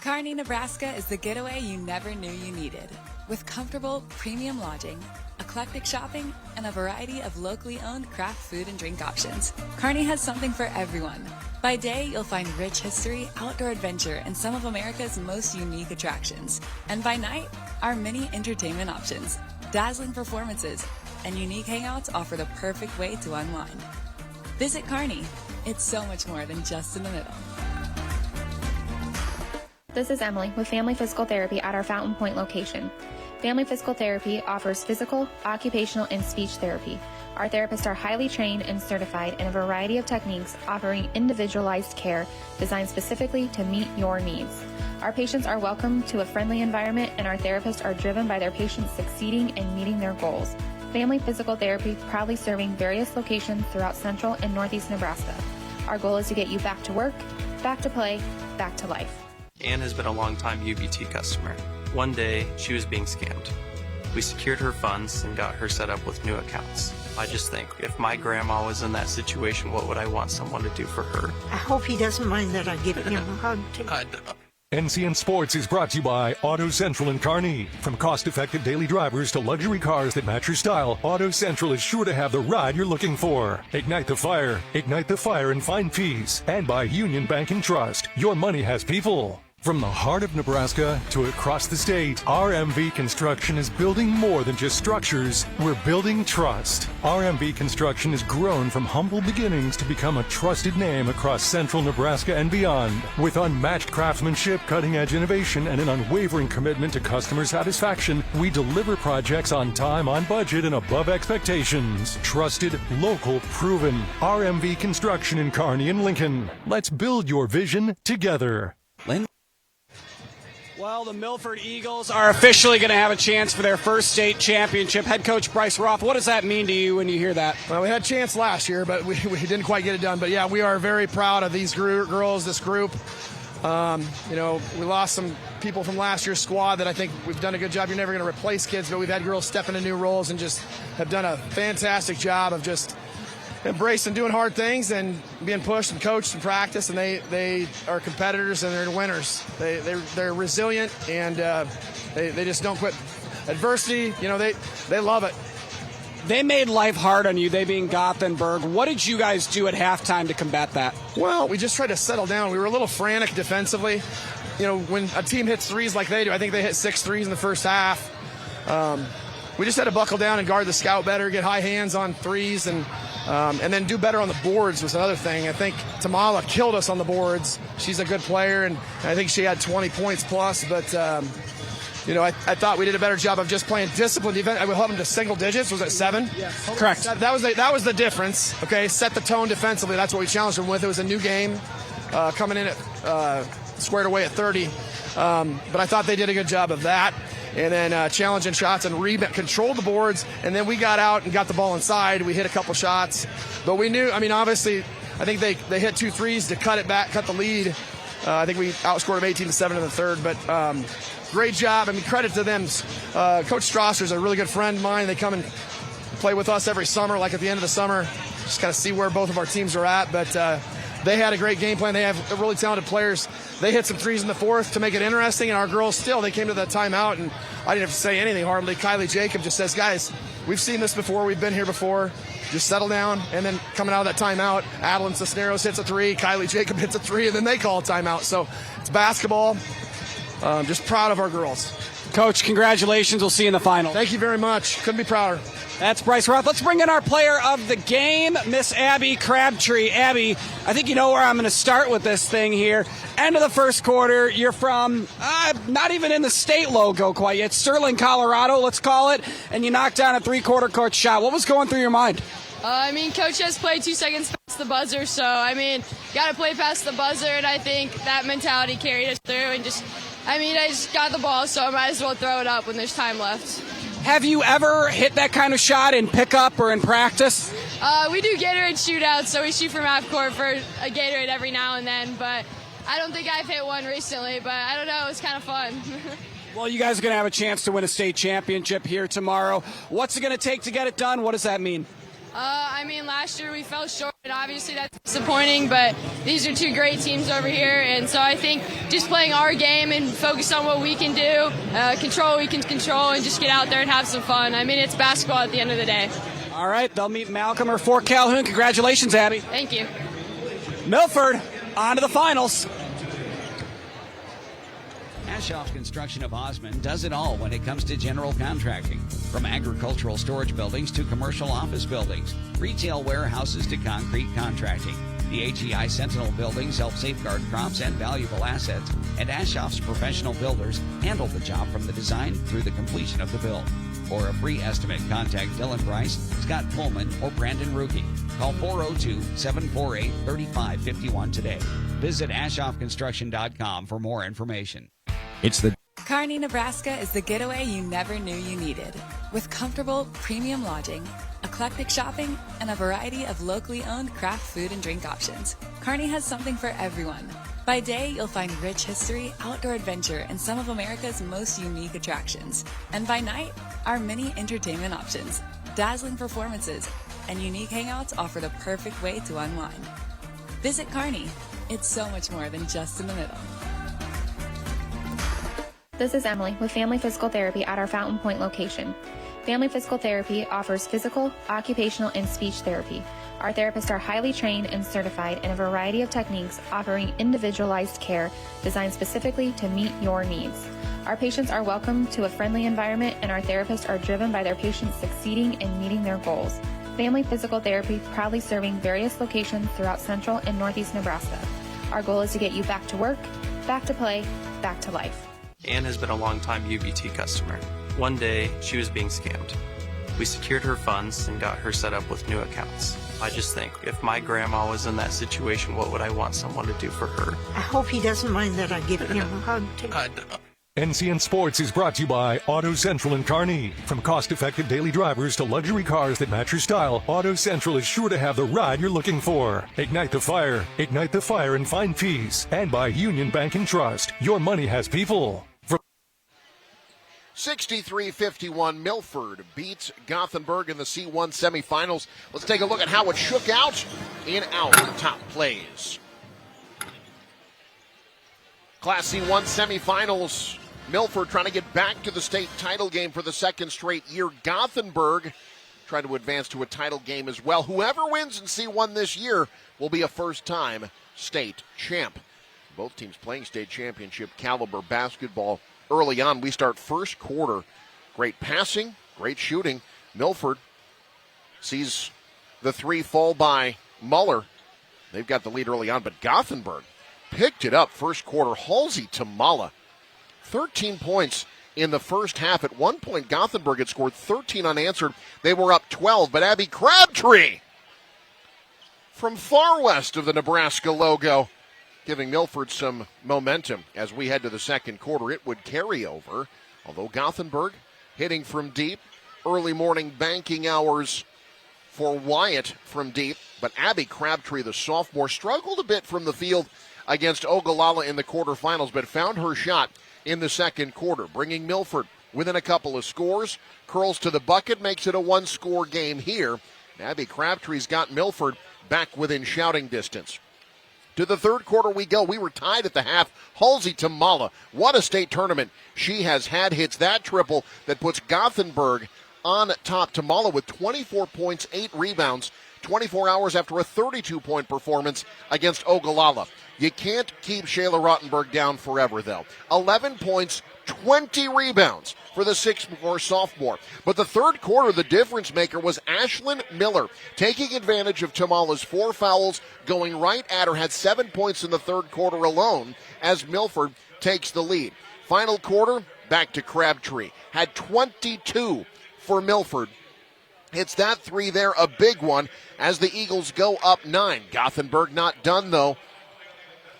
Kearney, Nebraska is the getaway you never knew you needed. With comfortable, premium lodging, eclectic shopping, and a variety of locally owned craft food and drink options, Kearney has something for everyone. By day, you'll find rich history, outdoor adventure, and some of America's most unique attractions. And by night, our many entertainment options, dazzling performances, and unique hangouts offer the perfect way to unwind. Visit Kearney. It's so much more than just in the middle. This is Emily with Family Physical Therapy at our Fountain Point location. Family Physical Therapy offers physical, occupational, and speech therapy. Our therapists are highly trained and certified in a variety of techniques, offering individualized care designed specifically to meet your needs. Our patients are welcome to a friendly environment, and our therapists are driven by their patients succeeding and meeting their goals. Family Physical Therapy proudly serving various locations throughout Central and Northeast Nebraska. Our goal is to get you back to work, back to play, back to life. Anne has been a longtime UVT customer. One day, she was being scammed. We secured her funds and got her set up with new accounts. I just think, if my grandma was in that situation, what would I want someone to do for her? I hope he doesn't mind that I give him a hug, too. NCN Sports is brought to you by Auto Central in Kearney. From cost-effective daily drivers to luxury cars that match your style, Auto Central is sure to have the ride you're looking for. Ignite the fire and find peace. And by Union Bank and Trust, your money has people. From the heart of Nebraska to across the state, RMV Construction is building more than just structures. We're building trust. RMV Construction has grown from humble beginnings to become a trusted name across central Nebraska and beyond. With unmatched craftsmanship, cutting-edge innovation, and an unwavering commitment to customer satisfaction, we deliver projects on time, on budget, and above expectations. Trusted, local, proven. RMV Construction in Kearney and Lincoln. Let's build your vision together. Well, the Milford Eagles are officially going to have a chance for their first state championship. Head coach Bryce Roth, what does that mean to you when you hear that? Well, we had a chance last year, but we didn't quite get it done. But, yeah, we are very proud of these girls, this group. We lost some people from last year's squad that I think we've done a good job. You're never going to replace kids, but we've had girls step into new roles and just have done a fantastic job of just embracing doing hard things and being pushed and coached and practiced, and they are competitors and they're winners. They're resilient, and they just don't quit adversity. They love it. They made life hard on you, they being Gothenburg. What did you guys do at halftime to combat that? Well, we just tried to settle down. We were a little frantic defensively. When a team hits threes like they do, I think they hit 6 threes in the first half. We just had to buckle down and guard the scout better, get high hands on threes, and then do better on the boards was another thing. I think Tamala killed us on the boards. She's a good player, and I think she had 20 points plus. But, I thought we did a better job of just playing disciplined defense. I would hold them to single digits. Was it 7? Yes. Correct. That was the difference. Okay, set the tone defensively. That's what we challenged them with. It was a new game. coming in at squared away at 30. But I thought they did a good job of that. And then challenging shots and controlled the boards. And then we got out and got the ball inside. We hit a couple shots. But we knew, obviously, I think they hit 2 threes to cut it back, cut the lead. I think we outscored them 18-7 in the third. But great job. Credit to them. Coach Strasser's a really good friend of mine. They come and play with us every summer, like at the end of the summer, just kind of see where both of our teams are at. But they had a great game plan. They have really talented players. They hit some threes in the fourth to make it interesting, and our girls they came to the timeout, and I didn't have to say anything hardly. Kylie Jacob just says, guys, we've seen this before. We've been here before. Just settle down. And then coming out of that timeout, Adeline Cisneros hits a 3, Kylie Jacob hits a 3, and then they call a timeout. So it's basketball. Just proud of our girls. Coach, congratulations. We'll see you in the final. Thank you very much. Couldn't be prouder. That's Bryce Roth. Let's bring in our player of the game, Miss Abby Crabtree. Abby, I think you know where I'm going to start with this thing here. End of the first quarter, you're from not even in the state logo quite yet, Sterling, Colorado, let's call it, and you knocked down a 3-quarter court shot. What was going through your mind? Coach has played 2 seconds past the buzzer, so, got to play past the buzzer, and I think that mentality carried us through, and I just got the ball, so I might as well throw it up when there's time left. Have you ever hit that kind of shot in pickup or in practice? We do Gatorade shootouts, so we shoot from half court for a Gatorade every now and then, but I don't think I've hit one recently, but I don't know, it's kind of fun. Well, you guys are going to have a chance to win a state championship here tomorrow. What's it going to take to get it done? What does that mean? Last year we fell short, and obviously that's disappointing, but these are 2 great teams over here, and so I think just playing our game and focus on what we can do, control what we can control, and just get out there and have some fun. It's basketball at the end of the day. All right, they'll meet Malcolm or Fort Calhoun. Congratulations, Abby. Thank you. Milford, on to the finals. Ashoff Construction of Osmond does it all when it comes to general contracting. From agricultural storage buildings to commercial office buildings, retail warehouses to concrete contracting. The AGI Sentinel buildings help safeguard crops and valuable assets, and Ashoff's professional builders handle the job from the design through the completion of the build. For a free estimate, contact Dylan Bryce, Scott Pullman, or Brandon Ruki. Call 402-748-3551 today. Visit AshoffConstruction.com for more information. It's the Kearney, Nebraska is the getaway you never knew you needed. With comfortable, premium lodging, eclectic shopping, and a variety of locally owned craft food and drink options, Kearney has something for everyone. By day, you'll find rich history, outdoor adventure, and some of America's most unique attractions. And by night, our many entertainment options, dazzling performances, and unique hangouts offer the perfect way to unwind. Visit Kearney. It's so much more than just in the middle. This is Emily with Family Physical Therapy at our Fountain Point location. Family Physical Therapy offers physical, occupational, and speech therapy. Our therapists are highly trained and certified in a variety of techniques, offering individualized care designed specifically to meet your needs. Our patients are welcome to a friendly environment, and our therapists are driven by their patients succeeding and meeting their goals. Family Physical Therapy proudly serving various locations throughout central and northeast Nebraska. Our goal is to get you back to work, back to play, back to life. Anne has been a longtime UBT customer. One day, she was being scammed. We secured her funds and got her set up with new accounts. I just think, if my grandma was in that situation, what would I want someone to do for her? I hope he doesn't mind that I give him a hug, too. NCN Sports is brought to you by Auto Central in Kearney. From cost-effective daily drivers to luxury cars that match your style, Auto Central is sure to have the ride you're looking for. Ignite the fire and find peace. And by Union Bank and Trust. Your money has people. 63-51, Milford beats Gothenburg in the C1 semifinals. Let's take a look at how it shook out in our top plays. Class C1 semifinals, Milford trying to get back to the state title game for the second straight year. Gothenburg trying to advance to a title game as well. Whoever wins in C1 this year will be a first-time state champ. Both teams playing state championship caliber basketball. Early on, we start first quarter. Great passing, great shooting. Milford sees the 3 fall by Muller. They've got the lead early on, but Gothenburg picked it up first quarter. Halsey Tamala, 13 points in the first half. At one point, Gothenburg had scored 13 unanswered. They were up 12, but Abby Crabtree from far west of the Nebraska logo giving Milford some momentum as we head to the second quarter. It would carry over, although Gothenburg hitting from deep. Early morning banking hours for Wyatt from deep, but Abby Crabtree, the sophomore, struggled a bit from the field against Ogallala in the quarterfinals, but found her shot in the second quarter, bringing Milford within a couple of scores. Curls to the bucket, makes it a one-score game here. Abby Crabtree's got Milford back within shouting distance. To the third quarter we go. We were tied at the half. Halsey Tamala, what a state tournament she has had. Hits that triple that puts Gothenburg on top. Tamala with 24 points, 8 rebounds, 24 hours after a 32-point performance against Ogallala. You can't keep Shayla Rottenberg down forever, though. 11 points, 20 rebounds for the 6'4" sophomore. But the third quarter, the difference maker was Ashlyn Miller, taking advantage of Tamala's 4 fouls, going right at her, had 7 points in the third quarter alone as Milford takes the lead. Final quarter, back to Crabtree. Had 22 for Milford. Hits that 3 there, a big one, as the Eagles go up 9. Gothenburg not done, though.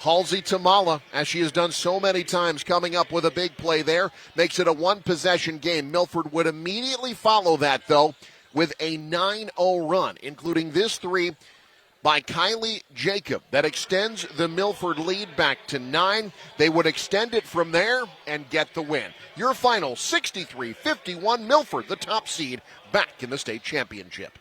Halsey Tamala, as she has done so many times, coming up with a big play there, makes it a one-possession game. Milford would immediately follow that, though, with a 9-0 run, including this 3 by Kylie Jacob that extends the Milford lead back to 9. They would extend it from there and get the win. Your final, 63-51, Milford, the top seed, back in the state championship.